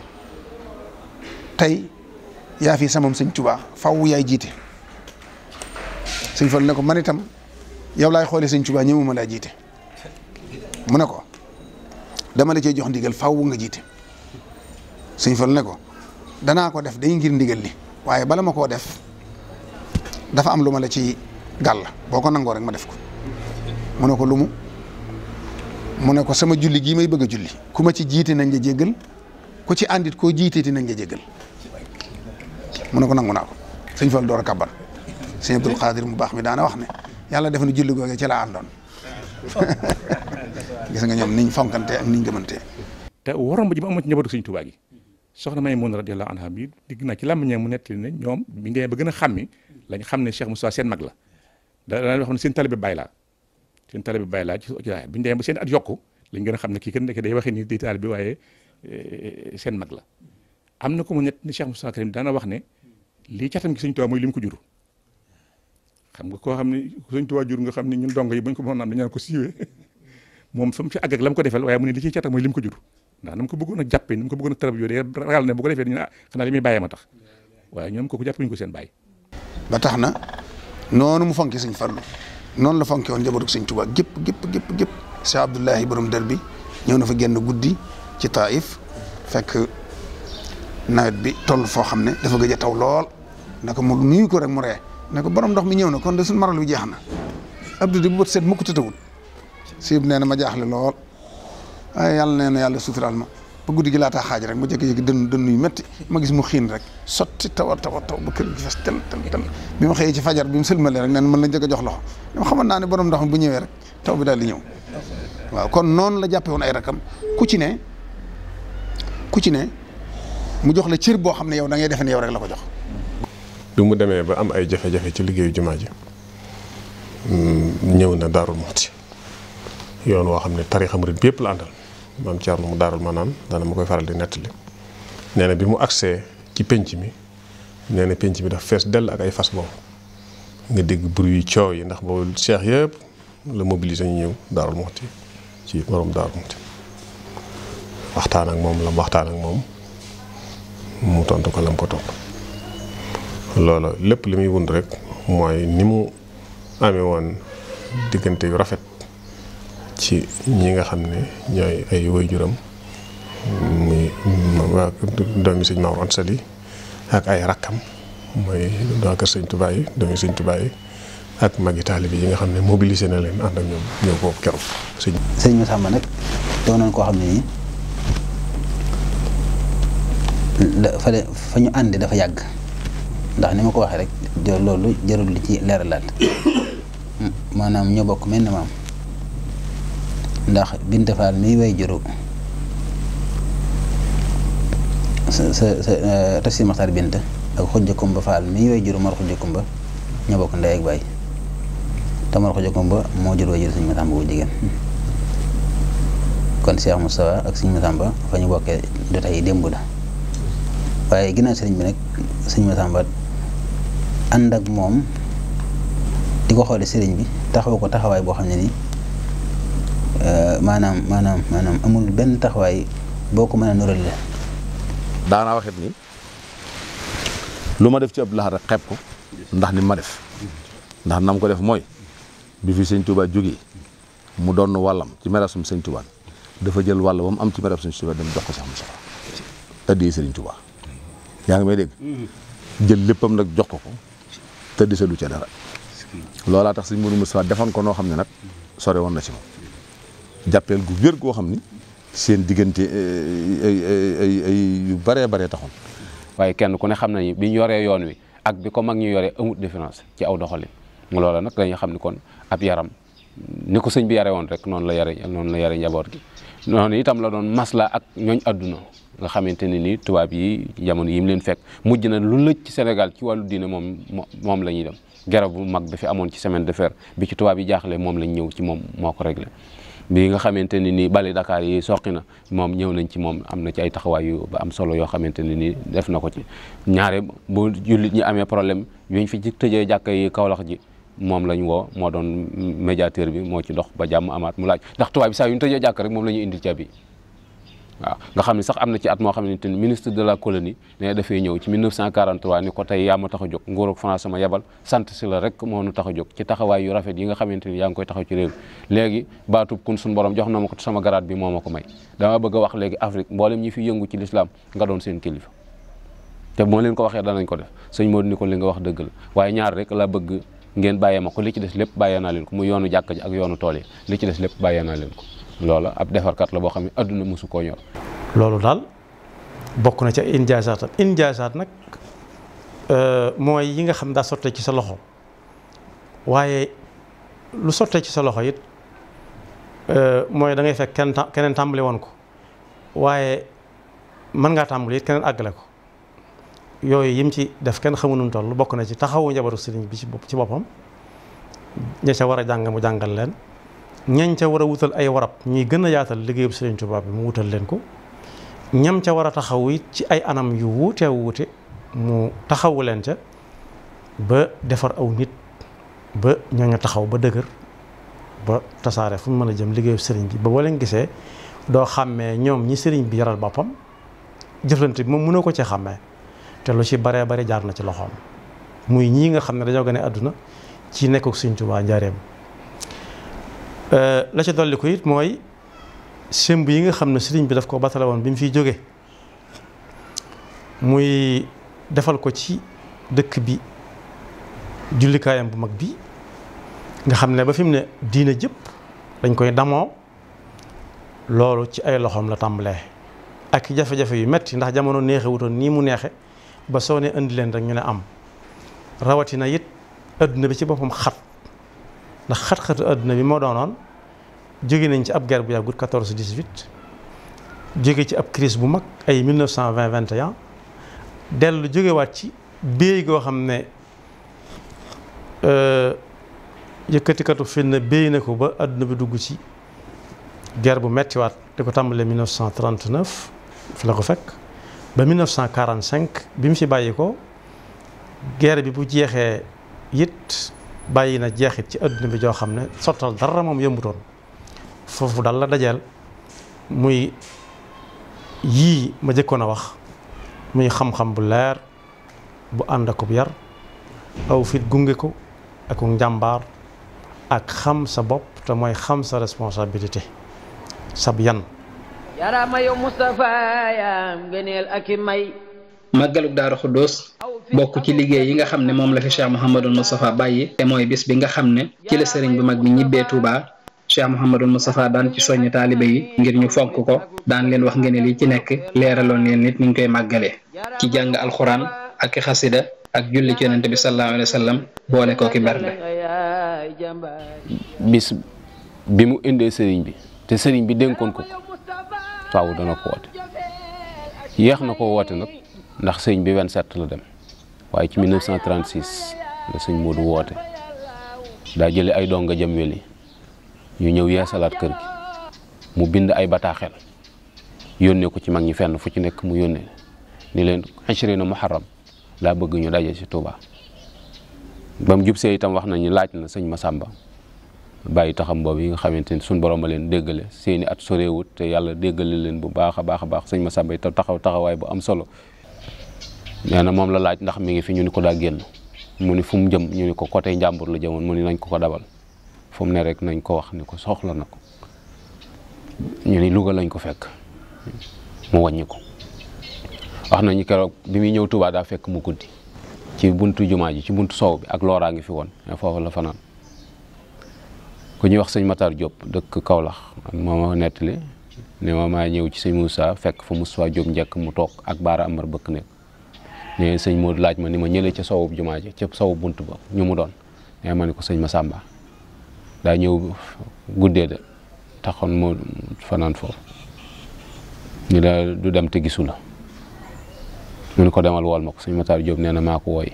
tey yaa fi samam Sëñ Touba faw yaay jiite Sëñ Fallu ne ko man itam yow laay xoolee Sëñ Touba ñëwuma laa jiite mu ne ko dama la cee jox ndigal faaw nga jiite sëñ Fallu ne ko danaa ko def day ngir ndigal li waaye bala ma koo def dafa am lu ma la ci gàll boo ko nangoo rek ma def ko mu ne ko lumu mu ne ko sama julli gii may bëgg a julli ku ma ci jiite nañ la jéggal ku ci àndit koo jiiteeti nañ la jéggal mu ne ko nangu naa ko sëñ Fallu door a kàbbar sëñ Abdul Xaadir mu baax mi daana wax ne yàlla def na julli googee ci laa àndoon gis nga ñoom niñ fonkante ak niñ gëmante te waroon ba ji ma amoon ci njabootu sëñ Tuubaa gi soxna Maymuna radiyallahu anha bi digg naa ci làmmiñam mu nettali ne ñoom bi ngeen ba gën a xàmmi lañ xam ne Cheikh Moustapha seen mag la da wax ne seen talibé Baay laa seen talibé Baay laa ci bi ñu demee ba seen at yokku lañ gën a xam ne kii kat nekk day waxee ni di talibé waaye seen mag la am na ko mu nett ni Cheikh Moustapha Karim daana wax ne lii catam gi sëñ Tuubaa mooy li mu ko juru xam nga koo xam ne sëñ Tuubaa jur nga xam ne ñun dong yi buñ ko mën naan dañu ko siiwee moom fa mu ci àgg ak la mu ko defal waaye mu ne li ciy catam mooy li mu ko jur ndax na mu ko bëggoon a jàppee ni mu ko bëggoon a tarab yoo day ragal ne bu ko defee dañu xanaa li muy bàyyee ma tax waaye ñoom kooku jàppee ñu ko seen bàyyi ba tax na noonu mu fonke sëñ Fallu noonu la fonke woon njabootu sëñ Tuubaa gépp Cheikh Abdoulahi borom dër bi ñëw na fa genn guddi ci Taïf fekk nawet bi toll foo xam ne dafa gëj a taw lool ne ko mu nuyu ko rek mu ree ne ko borom ndox mi ñëw na kon de suñu maral bi jeex na Abdou di bu bët seet mukk tëtawul siib nee na ma jaaxle lool waaye yàlla nee na yàlla suturaal ma ba guddi gi laa taa xaaj rek mu jékki-jékki dënn yu métti ma gis mu xiin rek sotti taw ba kër gi fes tel bi ma xëyee ci fajar bi mu sëlmalee rek nee na mën la njëkk a jox loxo dama xamoon naa ne borom ndox mi bu ñëwee rek taw bi daal di ñëw waaw kon noonu la jàppe woon ay rakam ku ci ne mu jox la cër boo xam ne yow da ngay defe ne yow rek la ko jox. bi mu demee ba am ay jafe-jafe ci liggéeyu jumaa ji ñëw na Daarul Muxti yoon woo xam ne tariixa murit bi yëpp la àndal maam Thierno mu Daarul Manaan dana ma koy faral di nettali nee na bi mu agsee ci penc mi nee na penc mi dafa fees dell ak ay fas boobu nga dégg bruit yi coow yi ndax boobu cheikh yëpp la mobiliser ñu ñëw Daarul Muxti ci borom Daarul Muxti waxtaan ak moom mu tontu ko lam ko tontu loolu lépp li muy wund rek mooy ni mu amee woon diggante yu rafet ci ñi nga xam ne ñooy ay waajuram muy waa doomi sëñ Maodo Anta Sali ak ay rakkam mooy waa kër sëñ Tuubaa yi doomi sëñ Tuubaa yi ak magi taalibe yi nga xam ne mobilisé na leen ànd ak ñoom ñëw foofu keroog sëñ Massamba nag doonoon koo xam ne nii fa ñu àndi dafa yàgg ndax ni ma ko waxee rek loolu jarul li ci leeralaat maanaam ñoo bokk mel ne maam ndax Binta Fall miy way juru sa tafsir Maxtaar Binta ak Xujja Kumba Fall miy way juru Mor Xujja Kumba ñoo bokk ndey ak baay te Mor Xujja Kumba moo jur way juru Sëñ Massamba bu jigéen kon Cheikh Moustapha ak Sëñ Massamba fa ñu bokkee jotaay yi démb la waaye ginnaaw sëriñ bi nag Sëñ Massamba ànd ak moom di ko xoole sëriñ bi taxaw ko taxawaay boo xam ne nii maanaam amul benn taxawaay boo ko mën a nural la daanaa waxit ni lu ma def ci Abdou Lahad rek xeeb ko ndax ni ma def ndax nam ko def mooy bi fi Sëñ Tuubaa jógee mu doon wàllam ci merasum Sëñ Tuubaa dafa jël wàll ba mu am ci merasum Sëñ Tuubaa dem jox ko Cheikh Moustapha tëddee Sëriñ Tuubaa yaa ngi may dégg jël léppam nag jox ko tëdd sa lu ca dara loolaa tax Sëñ Mourou Moustapha defoon ko noo xam ne nag sore woon na ci moom jàppeel gu wér goo xam ni seen diggante ay yu baree taxoon. waaye kenn ku ne xam nañu bi ñu yoree yoon wi ak bi ko mag ñu yoree amut différence ci aw doxalin loola nag dañuy xam ni kon ab yaram ni ko sëñ bi yare woon rek noonu la yare njaboot gi noonu itam la doon masla ak ñooñ adduna nga xamante ne ni tubaab yi jamono yi mu leen fekk mujj na lu lëj ci Sénégal ci wàllu diine moom la ñuy dem garab bu mag bi fi amoon ci semaine de fer bi ci tubaab yi jaaxle moom lañ ñëw ci moom moo ko réglé bi nga xamante ne nii bali Dakar yi soqi na moom ñëw nañ ci moom am na ci ay taxawaay yu ba am solo yoo xamante ne nii def na ko ci ñaare bu jullit ñi amee problème yuñ fi ci tëjee jàkka yi Kaolack ji moom lañ woo moo doon médiateur bi moo ci dox ba jàmm amaat mu laaj ndax tubaab bi saa yu ñu tëjee jàkk rek moom la ñuy indi caabi waaw nga xam ne sax am na ci at moo xamante ni ministre de la colonie ne dafay ñëw ci 1943 ni ko tey yaa ma tax a jóg nguuru France ma yebal sant si la rek moo nu tax a jóg ci taxawaay yu rafet yi nga xamante ni yaa ngi koy taxaw ci réew mi léegi baatub kun suñu borom jox na ma ko sama garaat bi moo ma ko may dama bëgg a wax léegi Afrique mboolem ñi fi yëngu ci l'islam nga doon seen kilifa te moo leen ko waxee danañ ko def sëñ Modou ni ko li nga wax dëgg la waaye ñaar rek la bëgg ngeen bàyyee ma ko li ci des lépp bàyyee naa leen ko mu yoonu jàkka ji ak yoonu tool yi li ci des lépp bàyyee naa leen ko loola ab defarkat la boo xam ne adduna mosu koo ñor. loolu daal bokk na ca injaasaat nag mooy yi nga xam daa sottee ci sa loxo waaye lu sottee ci sa loxo it mooy da ngay fekk keneen tàmbali woon ko waaye mën ngaa tàmbali it keneen àggale ko yooyu yim ci def kenn xamu nu mu toll bokk na ci taxawu njabaru sëriñ bi ci boppam ña ca war a jàng mu jàngal leen ñañ ca war a wutal ay warab ñuy gën a yaatal liggéeyub sëriñ Tuubaa bi mu wutal leen ko ñam ca war a taxawu it ci ay anam yu wuute mu taxawu leen ca ba defar aw nit ba ñooñu taxaw ba dëgër ba tasaare fu mu mën a jëm liggéeyub sëriñ bi ba boo leen gisee doo xàmmee ñoom ñi sëriñ bi yaral boppam jëflante bi moom mënoo ko ci xàmmee te lu ci baree bari jaar na ci loxoom muy ñii nga xam ne dañoo gën a àdduna ci nekkuk Sëriñ Tuubaa njaareem la ci dolli ko it mooy sëmb yi nga xam ne sëriñ bi daf ko batale woon bi mu fiy jóge muy defal ko ci dëkk bi jullikaayam bu mag bi nga xam ne ba fi mu ne diine jëpp dañ koy damoo loolu ci ay loxoom la tàmbalee ak jafe-jafe yu metti ndax jamono neexe wutoon nii mu neexe ba soo ne indi leen rek ñu ne am rawatina it adduna bi ci boppam xat ndax xat-xatu adduna bi moo doonoon jóge nañ ci ab guerre bu yàggut 14-18 jóge ci ab crise bu mag ay 1920-21 dellu jógewaat ci béy goo xam ne yëkkatikatu fenn béy na ko ba adduna bi dugg ci guerre bu mettiwaat di ko tàmbalee 1939 fi la ko fekk ba 1945 bi mu fi bàyyi ko guerre bi bu jeexee it bàyyi na jeexit ci adduna bi joo xam ne sottal dara moom yëmbutoon foofu dal la dajeel muy yii ma jëkkoon a wax muy xam-xam bu leer bu ànd ak bu yar aw fit gunge ko ak njàmbaar ak xam sa bopp te mooy xam sa responsabilité sab yan yaraama yow Moustapha yaam gëneel ak i may màggalug Daaru Xuddoos bokk ci liggéey yi nga xam ne moom la fi Cheikh Mouhamadul Moustapha bàyyi te mooy bis bi nga xam ne ci la sëriñ bu mag bi ñibbee Touba Cheikh Mouhamadul Moustapha daan ci soññ taalibe yi ngir ñu fonk ko daan leen wax ngëneel yi ci nekk leeraloon leen nit ñu koy màggalee ci jàng alxuraan ak xasida ak julli ci yonente bi sallallahu alayhi wa sallam boole koo ki bernde. bis bi mu indee sëriñ bi te sëriñ bi dénkoon ko faaw dana ko woote yéex na ko woote nag ndax sëriñ bi 27 la dem waaye ci 1936 la sëñ Modou woote daa jële ay donga jëm weli ñu ñëw yeesalaat kër gi mu bind ay bataaxel yónnee ko ci mag ñi fenn fu ci nekk mu yónnee ni leen 20 muharram laa bëgg ñu daje ci Touba ba mu jub see itam wax nañu laaj na sëñ Massamba bàyyi taxam boobu yi nga xamante ni suñ borom a leen déggale seeni at sorewut te yàlla déggale leen bu baax a baax a baax sëñ Massamba itam taxawaay bu am solo nee na moom la laaj ndax mi ngi fi ñu ni ko daa génn mu ni fu mu jëm ñu ni ko côté Njàmbur la jëmoon mu ni nañ ko dabal fu mu ne rek nañ ko wax ni ko soxla na ko ñu ni Louga lañ ko fekk mu wàññi ko wax nañu keroog bi muy ñëw Touba daa fekk mu guddi ci buntu jumaa ji ci buntu sow bi ak looraa ngi fi woon foofu la fanaan ku ñuy wax sëñ Matar Diop dëkk Kaolack ak moo ma nettali ne ma maa ñëw ci sëñ Moussa fekk fa Moussa Diop njëkk mu toog ak Baara Amar bëkk nekk ne sëñ Modou laaj ma ni ma ñële ca sowu jumaa ji ca sowu buntu ba ñu mu doon mais ma ne ko sëñ Massamba daa ñëw guddee de taxoon mu fanaan foofu ñu la du dem te gisu la mu ni ko demal wool ma ko sëñ Matar Diop nee na maa ko wooyi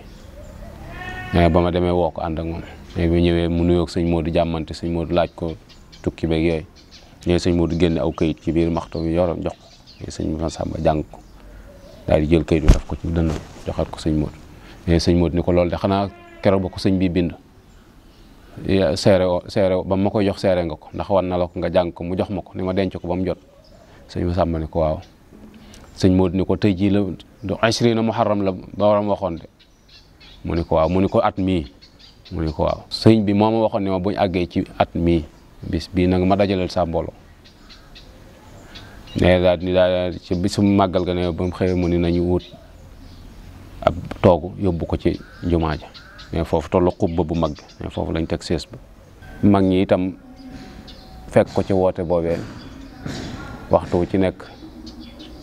mais ba ma demee woo ko ànd ak moom mais bi ñëwee mu nuyoog sëñ Modou jàmmante sëñ Modou laaj ko tukki beeg yooyu ñëwee sëñ Modou génne aw kayit ci biir maxto bi yoroon jox ko sëñ Massamba jàng ko daal di jël kayit bi def ko ci dënn joxaat ko sëñ Modou mais sëñ Modou ni ko loolu de xanaa keroog ba ko sëñ bi bind seere ba ma koy jox seere nga ko ndax wan na la ko nga jàng ko mu jox ma ko ni ma denc ko ba mu jot sëñ Masamba ne ko waaw sëñ Modou ni ko tey jii la du 20 muharram la borom waxoon de mu ni ko waaw mu ni ko at mii mu ni ko waaw sëñ bi moo ma waxoon ne ma buñ àggee ci at mii bis bii nag ma dajaleel sa mbooloo ne daal ni daal ci bisu màggal ga ne ba mu xëyee mu ni nañu wut ab toogu yóbbu ko ci jumaa ja mais foofu tollu xubba bu mag mais foofu lañ teg sees ba mag ñi itam fekk ko ci woote boobee waxtu ci nekk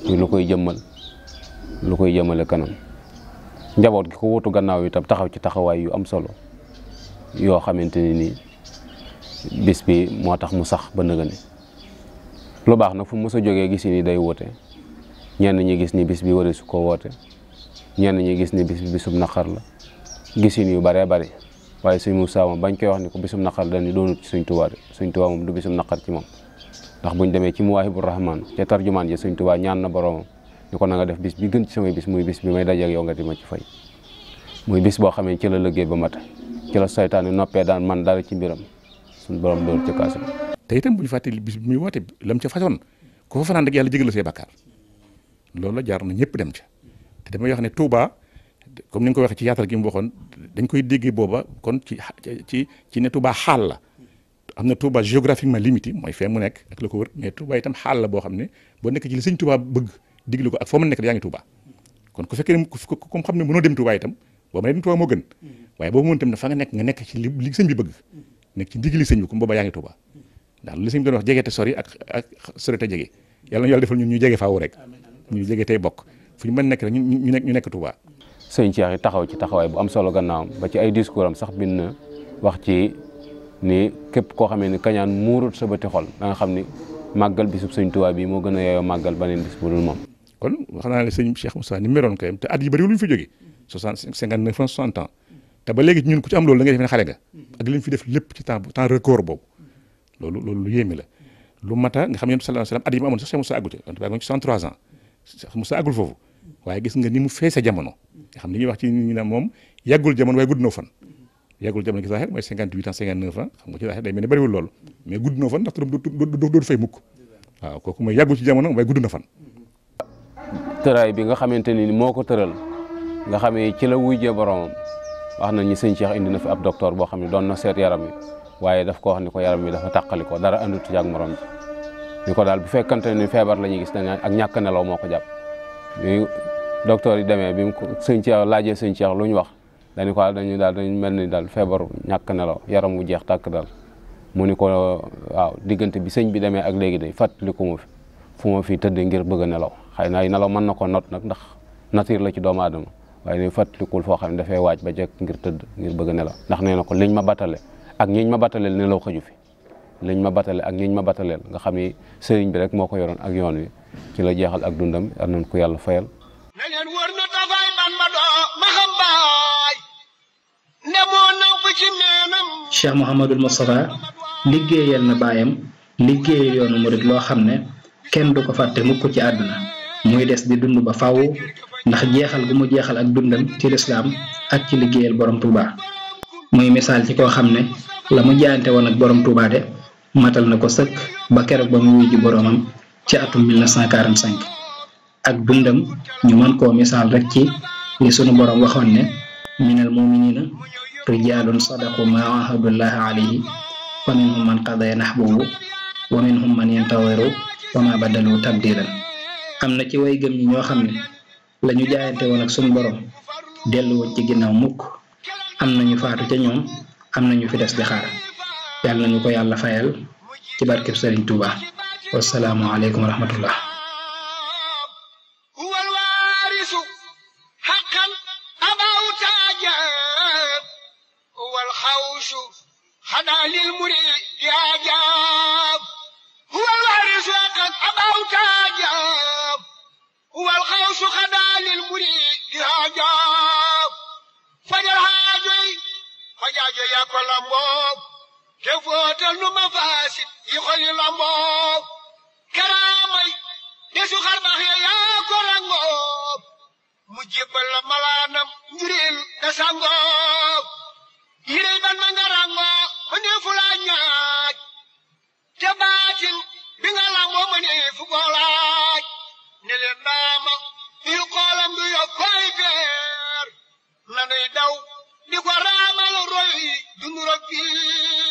ci lu koy jëmmal lu koy jëmale kanam njaboot gi ko wutu gannaaw itam taxaw ci taxawaay yu am solo yoo xamante ni nii bis bi moo tax mu sax ba nëgëni lu baax nag fu mos a jógee gis ni day woote ñenn ñi gis ni bis bi wari su ko woote ñenn ñi gis ni bis bi bisum naqar la gisin yu bëree bëri waaye sëñ Moussa moom bañ koy wax ni ko bisum naqar dañu doonut ci sëñ Tuubaa de sëñ Tuubaa moom du bisum naqar ci moom ndax buñ demee ci Muwaahibur Rahmaan ca tarjumaan ji sëñ Tuubaa ñaan na boroomam ni ko na nga def bis bi gën ci samay bis muy bis bi may dajeek yow nga di ma ci fay muy bis boo xamee ci la liggéey ba mat ci la saytaane noppee daan man dara ci mbiram suñ borom doon ci kaas bi te itam bu ñu fàttali bis bi muy woote lam ca façon ku fa fanaan rek yàlla jégal la say bàkkaar loolu la jaar na ñëpp dem ca te damay wax ne Touba comme ni nga ko waxee ci yaatal gi mu waxoon dañ koy déggee booba kon ci ne Touba xaal la am na Touba géographiquement limité mooy fee mu nekk ak la ko wër mais Touba itam xaal la boo xam ne boo nekk ci li sëñ Touba bëgg diglu ko ak foo mën nekk yaa ngi Touba kon ku fekkee ne comme xam ne mënoo dem Touba itam boo mënee dem Touba moo gën waaye boobu mën itam ne fa nga nekk ci li sëñ bi bëgg nekk ci digli sëñ bi comme booba yaa ngi Touba ndax li sëñ bi doon wax jege te sori ak sori te jege yàlla na yàlla defal ñun ñu jege faaw rek ñu jege tey bokk fu ñu mën nekk rek ñu nekk Touba. sëñ Cheikh yi taxaw ci taxawaay bu am solo gannaawam ba ci ay discours am sax bind na wax ci ni képp koo xamee ni kañaan muurut sa bëti xol da nga xam ni màggal bisub sëñ Touba bi moo gën a yeyoo màggal baneen bis bu dul moom. kon wax naa ne sëñ Cheikh Moussa ni meroon kayam te at yi bëri lu ñu fi jógee 59 ans 60 ans te ba léegi ñun ku ci am loolu da ngay def ne xale nga ak li ñu fi def lépp ci temps record boobu loolu lu yéeme la lu mata nga xam ne sallallahu alayhi wasallam at yi mu amoon sax Cheikh Moussa àggu ci wante baa ngi ci 63 ans Cheikh Moussa àggul foofu waaye gis nga ni mu feese jamono nga xam li ñuy wax ci ñu ne moom yàggul jamono waaye gudd na fan yàggul jamono gi sax mooy 58 ans 59 ans xam nga ci sax day mel ne bëriwul loolu mais gudd na fan ndax du fay mukk waaw kooku mooy yàggul ci jamono waaye gudd na fan. tëraay bi nga xamante ni moo ko tëral nga xamee ci la wujjee boromam wax nañ ni sëñ Cheikh indi na fi ab docteur boo xam ne doon na seet yaram yi waaye daf ko wax ni ko yaram yi dafa tàqali ko dara andut ci ak morom ji ni ko daal bu fekkante ni feebar la ñuy gis dañ ak ñàkk nelaw moo ko jàpp bi docteur yi demee bi mu ko sëñ Cheikh laajee sëñ Cheikh lu ñu wax dañu ko dañu mel ni daal feebaru ñàkk nelaw yaram wu jeex tàkk daal mu ni ko waaw diggante bi sëñ bi demee ak léegi day fàttaliku ma fi fu ma fi tëdd ngir bëgg a nelaw xëy na ay nelaw mën na ko not nag ndax nature la ci doomu aadama waaye ne fàttalikul foo xam ne dafay waaj ba jekk ngir tëdd ngir bëgg a nelaw ndax nee na ko liñ ma battale ak ñiñ ma battaleel nelaw xaju fi liñ ma battale ak ñiñ ma battaleel nga xam ni sëriñ bi rek moo ko yoroon ak yoon wi ci la jeexal ak dundam yal nañ ko yàlla fayal. na leen wër na tafay ban ma doo ma xam baay ne moo namp ci meenam. Cheikh Mouhamadul Moustapha liggéeyal na baayam liggéeyal yoonu murid loo xam ne kenn du ko fàtte mukk ci àdduna muy des di dund ba faw ndax jeexal gu mu jeexal ak dundam ci lislaam ak ci liggéeyal borom Touba muy misaal ci koo xam ne la mu jaayante woon ak borom Touba de matal na ko sëkk ba keroog ba mu wuy ji boromam ci atum 1945 ak dundam ñu mën koo misaal rek ci li sunu borom waxoon ne minal muminina rijaalun sadaqu ma ahadullahi alayhi fa minhum man qadaya nahbahu wa minhum man yantadiru wa ma badalu tabdilan am na ci way gëm ñi ñoo xam ne la ñu jaayante woon ak sunu borom delluwoon ci ginnaaw mukk am nañu faatu ca ñoom am nañu fi des di xaar yàlla nañu ko yàlla fayal ci barkeb Sëriñ Tuuba wassalaamu aleykum wa rahmatullah Te baatin bi nga lamboo ma ne fu ko laa dund rek fii